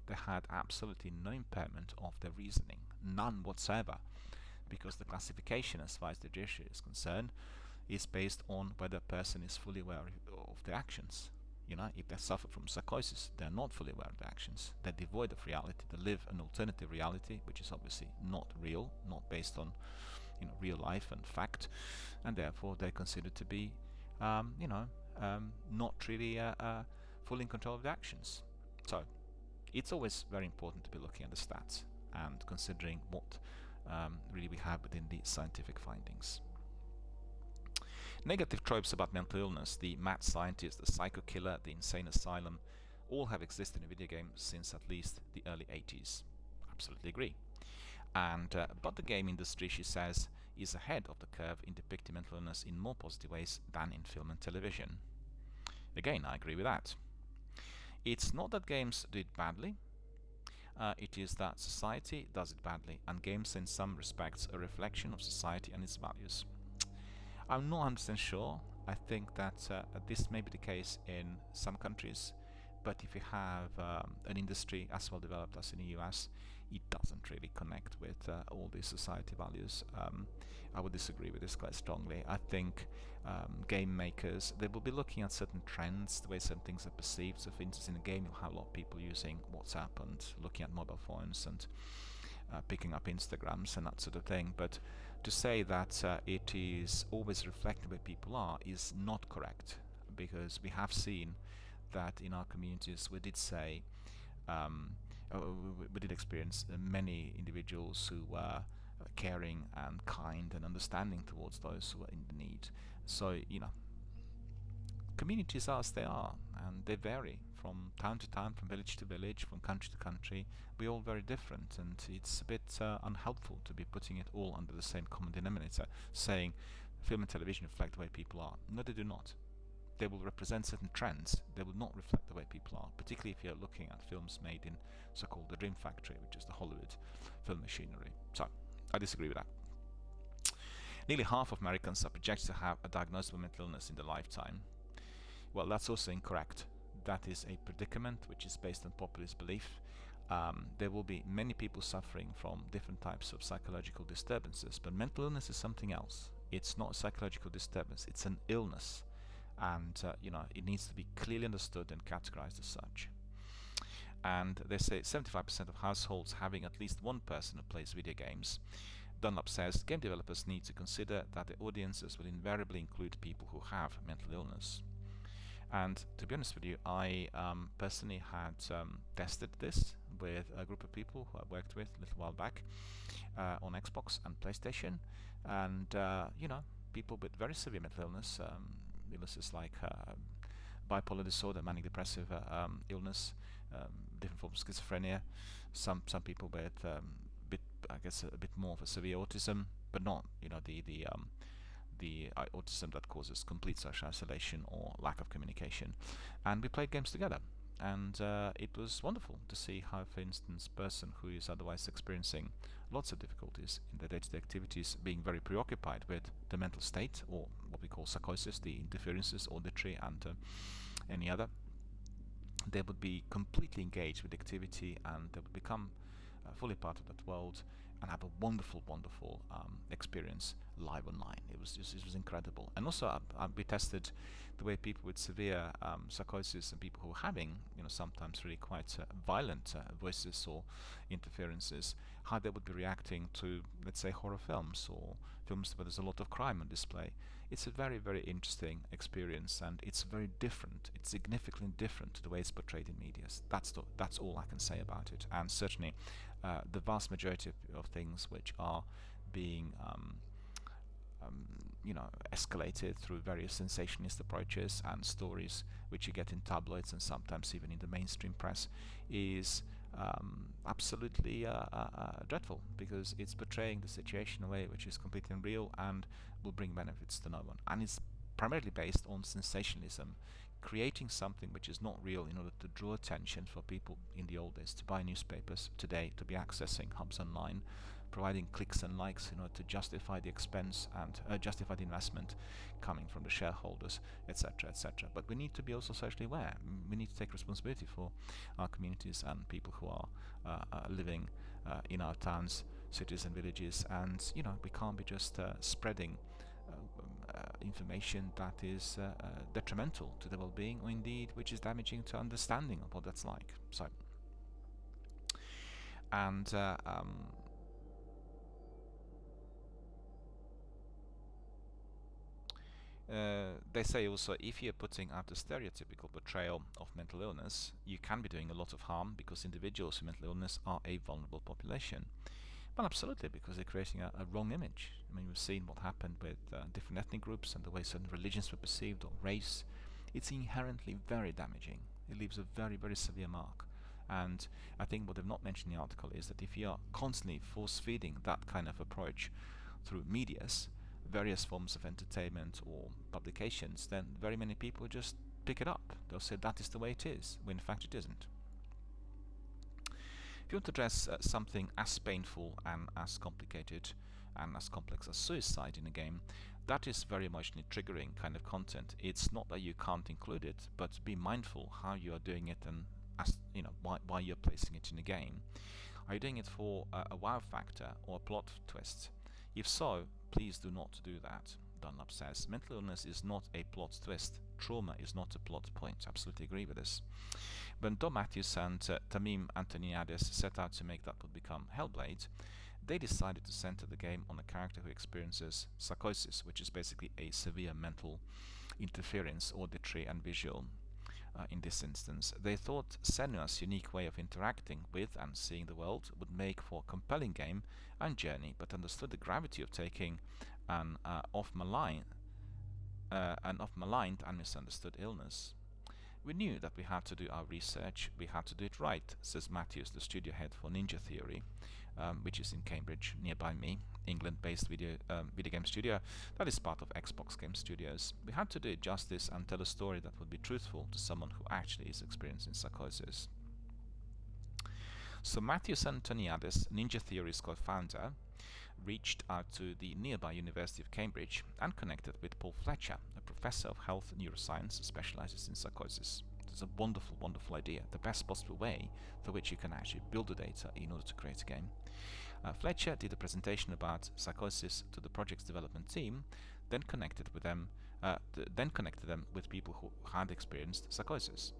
They had absolutely no impairment of their reasoning, none whatsoever, because the classification as far as the judiciary is concerned is based on whether a person is fully aware of their actions. If they suffer from psychosis, they're not fully aware of their actions. They're devoid of reality. They live an alternative reality, which is obviously not real, not based on real life and fact, and therefore they're considered to be not really fully in control of their actions. So it's always very important to be looking at the stats and considering what really we have within the scientific findings. Negative tropes about mental illness, the mad scientist, the psycho killer, the insane asylum, all have existed in video games since at least the early 80s. Absolutely agree. And but the game industry, she says, is ahead of the curve in depicting mental illness in more positive ways than in film and television. Again, I agree with that. It's not that games do it badly. It is that society does it badly, and games in some respects a reflection of society and its values. I'm not 100% sure. I think that this may be the case in some countries, but if you have an industry as well developed as in the US, it doesn't really connect with all these society values. I would disagree with this quite strongly. I think game makers, they will be looking at certain trends, the way certain things are perceived. So for instance, in a game you'll have a lot of people using WhatsApp and looking at mobile phones and picking up Instagrams and that sort of thing. But to say that it is always reflecting where people are is not correct, because we have seen that in our communities we did say we did experience many individuals who were caring and kind and understanding towards those who are in need. So, communities are as they are, and they vary from town to town, from village to village, from country to country. We're all very different, and it's a bit unhelpful to be putting it all under the same common denominator, saying film and television reflect the way people are. No, they do not. They will represent certain trends. They will not reflect the way people are, particularly if you're looking at films made in so-called the Dream Factory, which is the Hollywood film machinery. So, I disagree with that. Nearly half of Americans are projected to have a diagnosis of mental illness in their lifetime. Well, that's also incorrect. That is a predicament which is based on populist belief. There will be many people suffering from different types of psychological disturbances, but mental illness is something else. It's not a psychological disturbance, it's an illness. And it needs to be clearly understood and categorized as such. And they say 75% of households having at least one person who plays video games. Dunlop says game developers need to consider that the audiences will invariably include people who have mental illness. And to be honest with you, I personally had tested this with a group of people who I worked with a little while back on Xbox and PlayStation, and people with very severe mental illness, illnesses like bipolar disorder, manic depressive illness, different forms of schizophrenia, some people with a bit more of a severe autism, but not the autism that causes complete social isolation or lack of communication. And we played games together, and it was wonderful to see how, for instance, a person who is otherwise experiencing lots of difficulties in their day-to-day activities, being very preoccupied with the mental state, or what we call psychosis, the interferences, auditory and any other, they would be completely engaged with activity, and they would become fully part of that world and have a wonderful experience live online. It was incredible. And also we tested the way people with severe psychosis and people who are having sometimes really quite violent voices or interferences, how they would be reacting to, let's say, horror films or films where there's a lot of crime on display. It's a very, very interesting experience, and it's very different. It's significantly different to the way it's portrayed in media. That's all I can say about it. And certainly the vast majority of things which are being escalated through various sensationalist approaches and stories which you get in tabloids and sometimes even in the mainstream press is absolutely dreadful, because it's portraying the situation in a way which is completely unreal and will bring benefits to no one. And it's primarily based on sensationalism, creating something which is not real in order to draw attention for people in the old days to buy newspapers, today to be accessing hubs online, providing clicks and likes in order to justify the expense and justify the investment coming from the shareholders, etc., etc. But we need to be also socially aware. We need to take responsibility for our communities and people who are living in our towns, cities and villages, and we can't be just spreading information that is detrimental to the well-being, or indeed which is damaging to understanding of what that's like. So, and they say also, if you're putting out a stereotypical portrayal of mental illness, you can be doing a lot of harm, because individuals with mental illness are a vulnerable population. Well, absolutely, because they're creating a wrong image. I mean, we've seen what happened with different ethnic groups and the way certain religions were perceived, or race. It's inherently very damaging. It leaves a very, very severe mark. And I think what they've not mentioned in the article is that if you are constantly force-feeding that kind of approach through medias, various forms of entertainment or publications, then very many people just pick it up. They'll say that is the way it is, when in fact it isn't. you want to address something as painful and as complicated and as complex as suicide in a game, that is very emotionally triggering kind of content. It's not that you can't include it, but be mindful how you are doing it and why you're placing it in a game. Are you doing it for a wow factor or a plot twist? If so, please do not do that. Dunlap says mental illness is not a plot twist. Trauma is not a plot point. Absolutely agree with this. When Dom Matthews and Tamim Antoniadis set out to make that would become Hellblade, they decided to center the game on a character who experiences psychosis, which is basically a severe mental interference, auditory and visual. In this instance, they thought Senua's unique way of interacting with and seeing the world would make for a compelling game and journey, but understood the gravity of taking an oft-maligned and misunderstood illness. We knew that we had to do our research, we had to do it right, says Matthews, the studio head for Ninja Theory, which is in Cambridge, nearby me, England-based video game studio that is part of Xbox Game Studios. We had to do it justice and tell a story that would be truthful to someone who actually is experiencing psychosis. So Matthews Antoniadis, Ninja Theory's co-founder, reached out to the nearby University of Cambridge and connected with Paul Fletcher, a professor of health neuroscience who specializes in psychosis. It's a wonderful, wonderful idea, the best possible way for which you can actually build the data in order to create a game. Fletcher did a presentation about psychosis to the project's development team, then connected them with people who had experienced psychosis.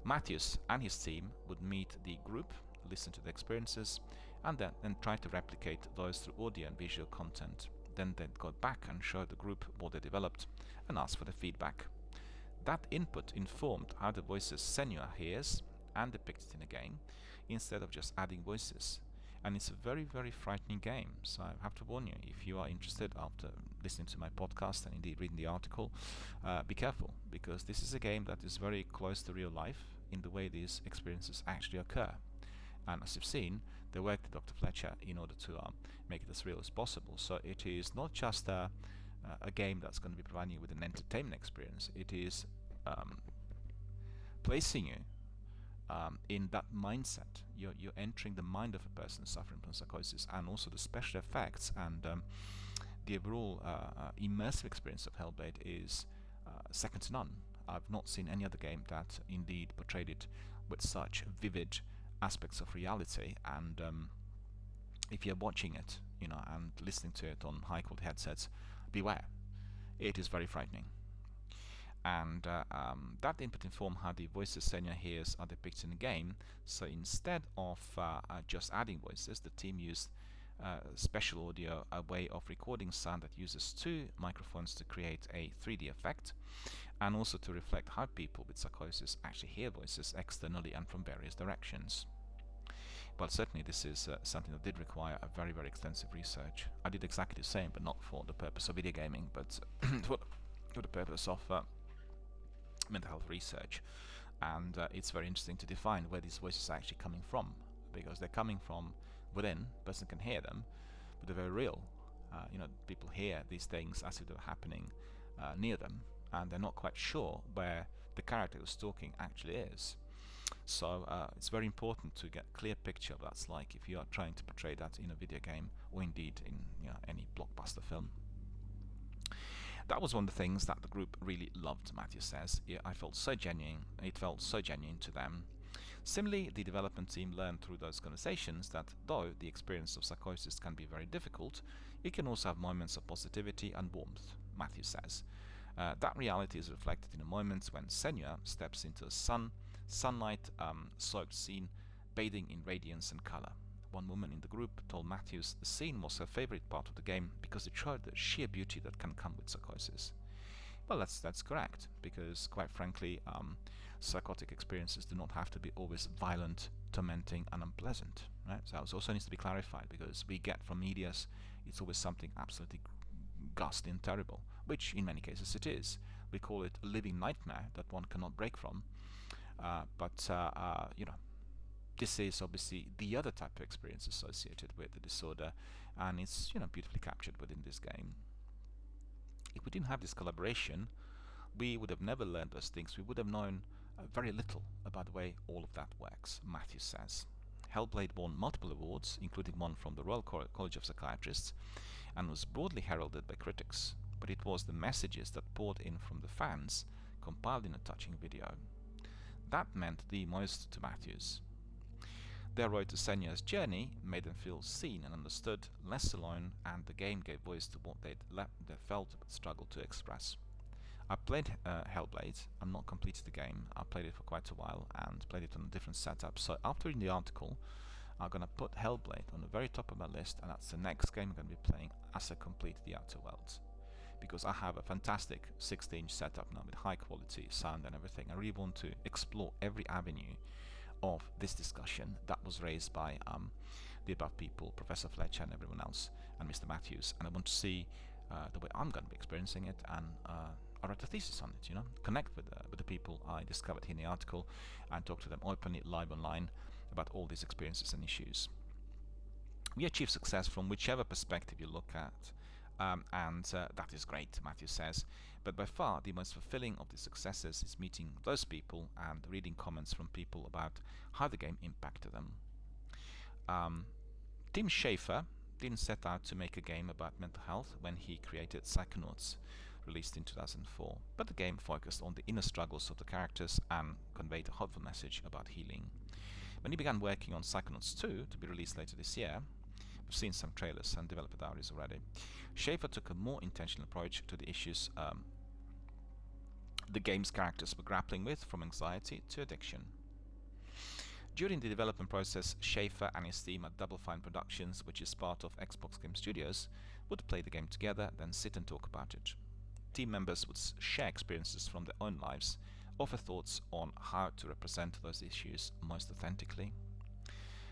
Matthews and his team would meet the group, listen to the experiences, and then try to replicate those through audio and visual content. Then they'd go back and show the group what they developed and ask for the feedback. That input informed how the voices Senua hears and depicted in a game, instead of just adding voices. And it's a very, very frightening game, so I have to warn you, if you are interested after listening to my podcast and indeed reading the article, be careful, because this is a game that is very close to real life in the way these experiences actually occur. And as you've seen, they worked with Dr. Fletcher in order to make it as real as possible. So it is not just a game that's going to be providing you with an entertainment experience, it is placing you in that mindset. You're entering the mind of a person suffering from psychosis, and also the special effects and the overall immersive experience of Hellblade is second to none. I've not seen any other game that indeed portrayed it with such vivid aspects of reality, and if you're watching it, and listening to it on high quality headsets, beware. It is very frightening. And that input informed how the voices Senua hears are depicted in the game. So instead of just adding voices, the team used special audio, a way of recording sound that uses two microphones to create a 3D effect, and also to reflect how people with psychosis actually hear voices externally and from various directions. Well, certainly this is something that did require a very, very extensive research. I did exactly the same, but not for the purpose of video gaming, but for the purpose of mental health research. And it's very interesting to define where these voices are actually coming from, because they're coming from within. A person can hear them, but they're very real. People hear these things as if they're happening near them, and they're not quite sure where the character who's talking actually is. So it's very important to get a clear picture of what that's like if you are trying to portray that in a video game, or indeed in any blockbuster film. That was one of the things that the group really loved, Matthew says. I felt so genuine. It felt so genuine to them. Similarly, the development team learned through those conversations that though the experience of psychosis can be very difficult, it can also have moments of positivity and warmth, Matthew says. That reality is reflected in the moments when Senua steps into a sunlight-soaked scene, bathing in radiance and color. One woman in the group told Matthews the scene was her favorite part of the game because it showed the sheer beauty that can come with psychosis. Well, that's correct, because quite frankly, psychotic experiences do not have to be always violent, tormenting, and unpleasant. Right? So it also needs to be clarified, because we get from medias, it's always something absolutely ghastly and terrible, which in many cases it is. We call it a living nightmare that one cannot break from. This is obviously the other type of experience associated with the disorder, and it's beautifully captured within this game. If we didn't have this collaboration, we would have never learned those things. We would have known very little about the way all of that works, Matthew says. Hellblade won multiple awards, including one from the Royal College of Psychiatrists, and was broadly heralded by critics, but it was the messages that poured in from the fans compiled in a touching video. That meant the most to Matthews. Their road to Senya's journey made them feel seen and understood, less alone, and the game gave voice to what they felt but struggled to express. I played Hellblade. I'm not completed the game. I played it for quite a while and played it on a different setup. So after reading the article, I'm going to put Hellblade on the very top of my list, and that's the next game I'm going to be playing as I complete the Outer Worlds. Because I have a fantastic 16-inch setup now with high quality sound and everything. I really want to explore every avenue of this discussion that was raised by the above people, Professor Fletcher and everyone else, and Mr. Matthews. And I want to see the way I'm going to be experiencing it, and I write a thesis on it, connect with the people I discovered here in the article and talk to them openly, live online, about all these experiences and issues. We achieve success from whichever perspective you look at, and that is great, Matthew says, but by far the most fulfilling of the successes is meeting those people and reading comments from people about how the game impacted them. Tim Schafer didn't set out to make a game about mental health when he created Psychonauts, released in 2004, but the game focused on the inner struggles of the characters and conveyed a hopeful message about healing. When he began working on Psychonauts 2, to be released later this year, we've seen some trailers and developer diaries already, Schafer took a more intentional approach to the issues the game's characters were grappling with, from anxiety to addiction. During the development process, Schafer and his team at Double Fine Productions, which is part of Xbox Game Studios, would play the game together, then sit and talk about it. Team members would share experiences from their own lives, offer thoughts on how to represent those issues most authentically.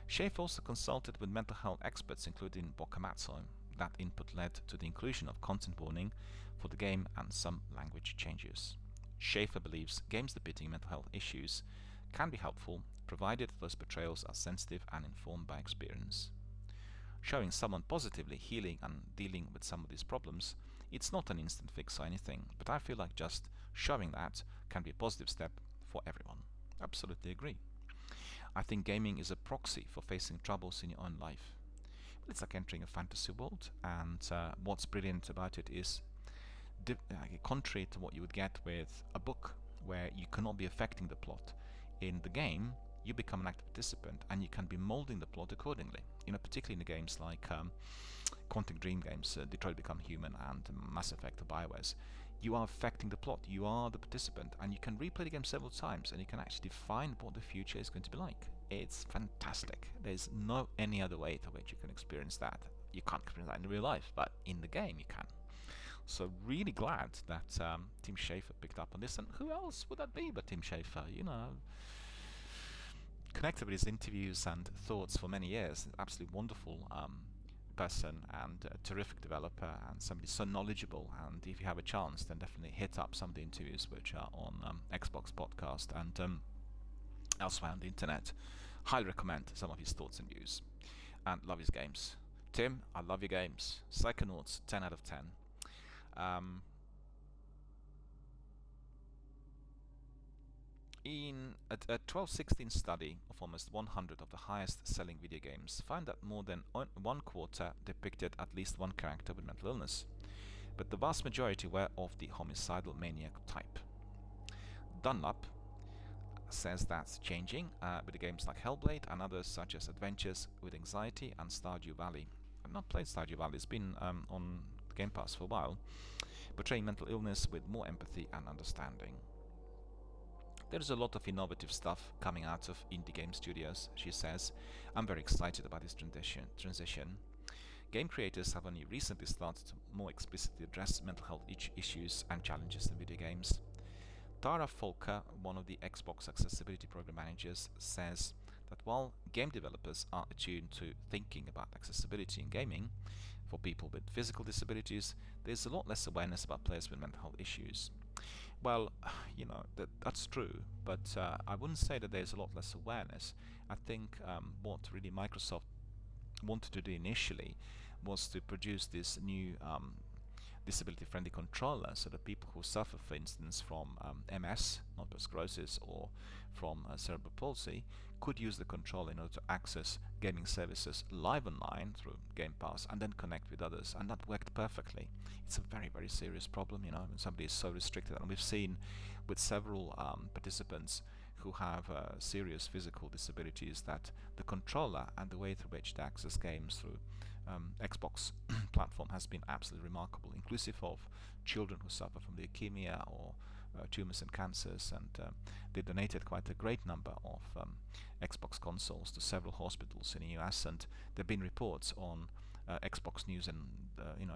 Schafer also consulted with mental health experts, including Bokamatsu. That input led to the inclusion of content warning for the game and some language changes. Schafer believes games depicting mental health issues can be helpful, provided those portrayals are sensitive and informed by experience. Showing someone positively healing and dealing with some of these problems, it's not an instant fix or anything, but I feel like just showing that can be a positive step for everyone. Absolutely agree. I think gaming is a proxy for facing troubles in your own life. It's like entering a fantasy world, and what's brilliant about it is, contrary to what you would get with a book, where you cannot be affecting the plot, in the game you become an active participant and you can be molding the plot accordingly. Particularly in the games like Quantic Dream games, Detroit Become Human and Mass Effect or BioWare's, you are affecting the plot, you are the participant, and you can replay the game several times and you can actually define what the future is going to be like. It's fantastic. There's no any other way to which you can experience that. You can't experience that in real life, but in the game you can. So really glad that Tim Schafer picked up on this, and who else would that be but Tim Schafer? Connected with his interviews and thoughts for many years. Absolutely wonderful person and a terrific developer and somebody so knowledgeable. And if you have a chance, then definitely hit up some of the interviews which are on Xbox Podcast and elsewhere on the internet. Highly recommend some of his thoughts and views, and love his games. Tim, I love your games. Psychonauts, 10 out of 10. In a 1216 study of almost 100 of the highest selling video games found that more than one quarter depicted at least one character with mental illness, but the vast majority were of the homicidal maniac type. Dunlap says that's changing with the games like Hellblade and others such as Adventures with Anxiety and Stardew Valley. I've not played Stardew Valley, it's been on Game Pass for a while, portraying mental illness with more empathy and understanding. There's a lot of innovative stuff coming out of indie game studios, she says. I'm very excited about this transition. Game creators have only recently started to more explicitly address mental health issues and challenges in video games. Tara Folker, one of the Xbox Accessibility Program Managers, says that while game developers are attuned to thinking about accessibility in gaming for people with physical disabilities, there's a lot less awareness about players with mental health issues. Well, that's true, but I wouldn't say that there's a lot less awareness. I think what really Microsoft wanted to do initially was to produce this new disability-friendly controller, so that people who suffer, for instance, from MS, multiple sclerosis, or from cerebral palsy, could use the controller in order to access gaming services live online through Game Pass and then connect with others, and that worked perfectly. It's a very, very serious problem, you know, when somebody is so restricted, and we've seen with several participants who have serious physical disabilities that the controller and the way through which they access games through Xbox platform has been absolutely remarkable, inclusive of children who suffer from leukemia or tumors and cancers, and they donated quite a great number of Xbox consoles to several hospitals in the US, and there have been reports on Xbox News and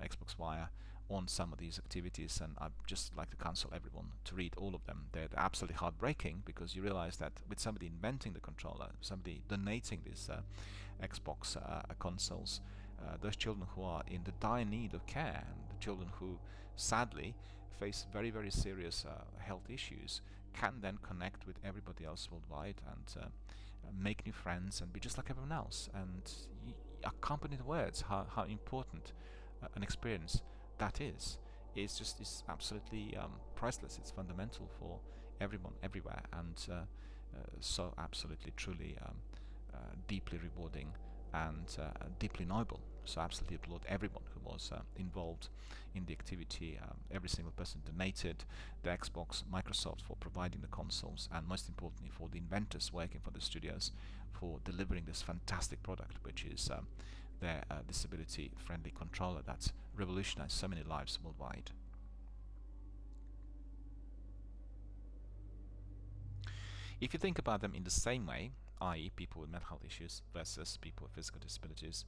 Xbox Wire on some of these activities, and I'd just like to counsel everyone to read all of them. They're absolutely heartbreaking, because you realize that with somebody inventing the controller, somebody donating these Xbox consoles, those children who are in the dire need of care, and the children who sadly face very, very serious health issues, can then connect with everybody else worldwide and make new friends and be just like everyone else. And I can't put into words how important an experience that is. It's absolutely priceless. It's fundamental for everyone, everywhere, and so absolutely, truly deeply rewarding and deeply noble. So absolutely applaud everyone who was involved in the activity. Every single person donated, the Xbox, Microsoft for providing the consoles, and most importantly for the inventors working for the studios for delivering this fantastic product, which is their disability-friendly controller that's revolutionized so many lives worldwide. If you think about them in the same way, i.e. people with mental health issues versus people with physical disabilities,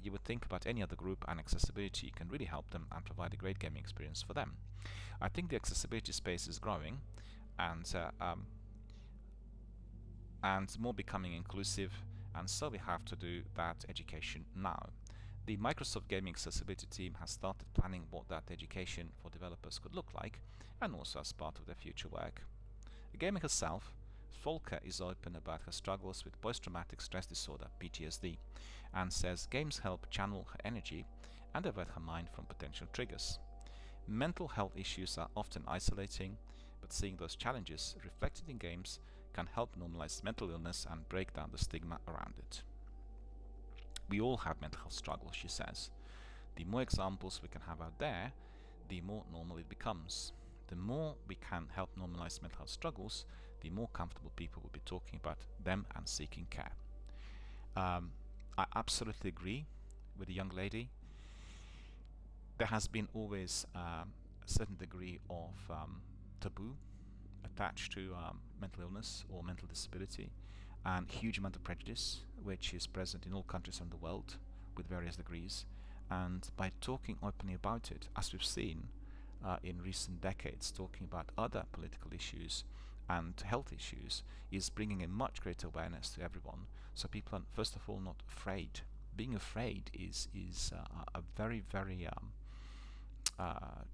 you would think about any other group, and accessibility can really help them and provide a great gaming experience for them. I think the accessibility space is growing and more becoming inclusive, and so we have to do that education now. The Microsoft Gaming Accessibility team has started planning what that education for developers could look like, and also as part of their future work. The gamer herself, Volker, is open about her struggles with post-traumatic stress disorder, PTSD, and says games help channel her energy and divert her mind from potential triggers. Mental health issues are often isolating, but seeing those challenges reflected in games can help normalize mental illness and break down the stigma around it. We all have mental health struggles, she says. The more examples we can have out there, the more normal it becomes. The more we can help normalize mental health struggles, the more comfortable people will be talking about them and seeking care. I absolutely agree with the young lady. There has been always a certain degree of taboo attached to mental illness or mental disability, and huge amount of prejudice, which is present in all countries around the world with various degrees. And by talking openly about it, as we've seen in recent decades, talking about other political issues and health issues is bringing a much greater awareness to everyone, so people are first of all not afraid. Being afraid is a very, very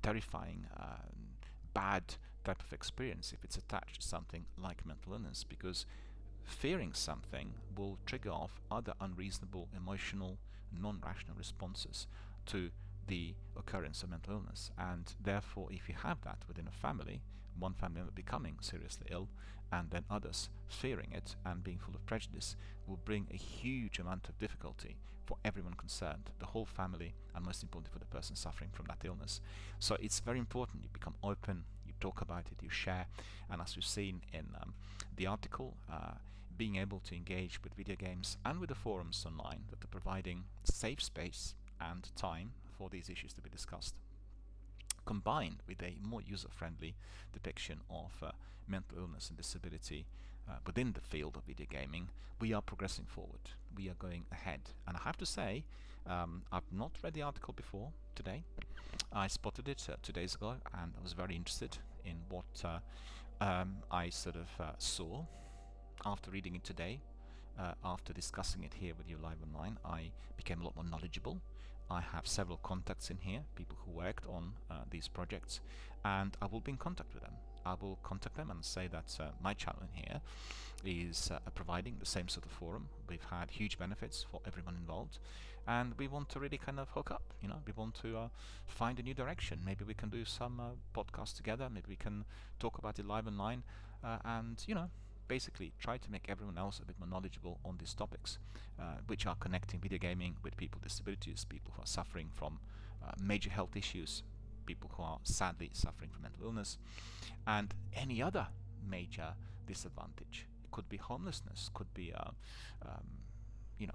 terrifying, bad type of experience if it's attached to something like mental illness, because fearing something will trigger off other unreasonable, emotional, non-rational responses to the occurrence of mental illness. And therefore, if you have that within a family, one family member becoming seriously ill and then others fearing it and being full of prejudice, will bring a huge amount of difficulty for everyone concerned, the whole family, and most importantly for the person suffering from that illness. So it's very important you become open, you talk about it, you share, and as we've seen in the article, being able to engage with video games and with the forums online that are providing safe space and time for these issues to be discussed, combined with a more user-friendly depiction of mental illness and disability within the field of video gaming, we are progressing forward. We are going ahead. And I have to say, I've not read the article before today. I spotted it 2 days ago, and I was very interested in what I sort of saw after reading it today. after discussing it here with you live online, I became a lot more knowledgeable. I have several contacts in here, people who worked on these projects, and I will be in contact with them. I will contact them and say that my channel in here is providing the same sort of forum. We've had huge benefits for everyone involved, and we want to really kind of hook up. We want to find a new direction. Maybe we can do some podcasts together. Maybe we can talk about it live online, and basically try to make everyone else a bit more knowledgeable on these topics, which are connecting video gaming with people with disabilities, people who are suffering from major health issues, people who are sadly suffering from mental illness, and any other major disadvantage. It could be homelessness, could be a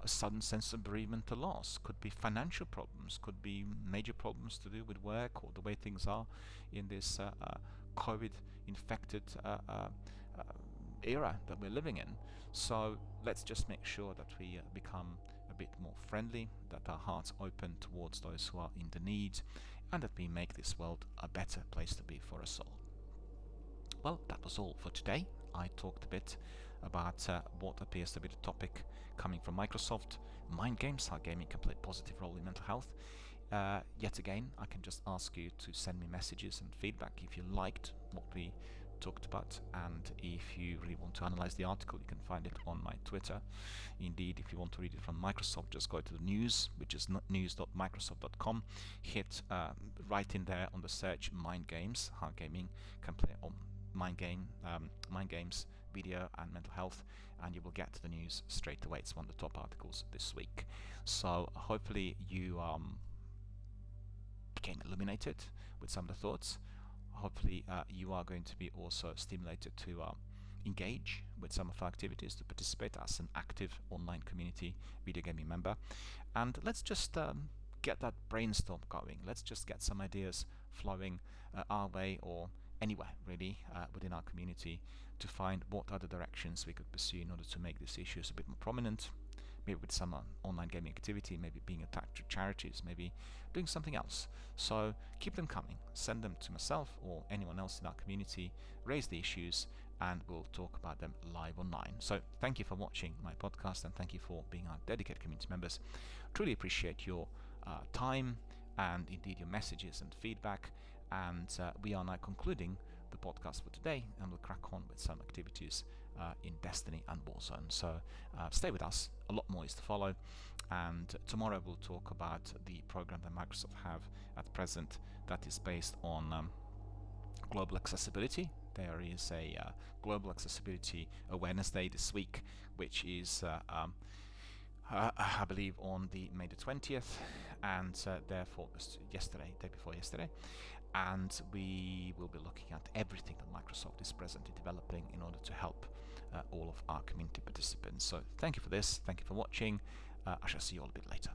sudden sense of bereavement or loss, could be financial problems, could be major problems to do with work or the way things are in this COVID-infected era that we're living in. So let's just make sure that we become a bit more friendly, that our hearts open towards those who are in the need, and that we make this world a better place to be for us all. Well, that was all for today. I talked a bit about what appears to be the topic coming from Microsoft: mind games, how gaming can play a positive role in mental health. Yet again, I can just ask you to send me messages and feedback if you liked what we talked about, and if you really want to analyze the article, you can find it on my Twitter. Indeed, if you want to read it from Microsoft, just go to the news, which is news.microsoft.com, hit right in there on the search mind games, how gaming can play on mind games, video and mental health, and you will get to the news straight away. It's one of the top articles this week. So hopefully you became illuminated with some of the thoughts. Hopefully you are going to be also stimulated to engage with some of our activities, to participate as an active online community video gaming member. And let's just get that brainstorm going. Let's just get some ideas flowing our way, or anywhere really within our community, to find what other directions we could pursue in order to make these issues a bit more prominent, maybe with some online gaming activity, maybe being attached to charities, maybe doing something else. So keep them coming, send them to myself or anyone else in our community, raise the issues, and we'll talk about them live online. So thank you for watching my podcast, and thank you for being our dedicated community members. Truly appreciate your time and indeed your messages and feedback. And we are now concluding the podcast for today, and we'll crack on with some activities in Destiny and Warzone. So stay with us, a lot more is to follow, and tomorrow we'll talk about the program that Microsoft have at present that is based on global accessibility. There is a Global Accessibility Awareness Day this week, which is I believe on the May the 20th, and therefore yesterday, day before yesterday, and we will be looking at everything that Microsoft is presently developing in order to help all of our community participants. So thank you for this, thank you for watching. I shall see you all a bit later.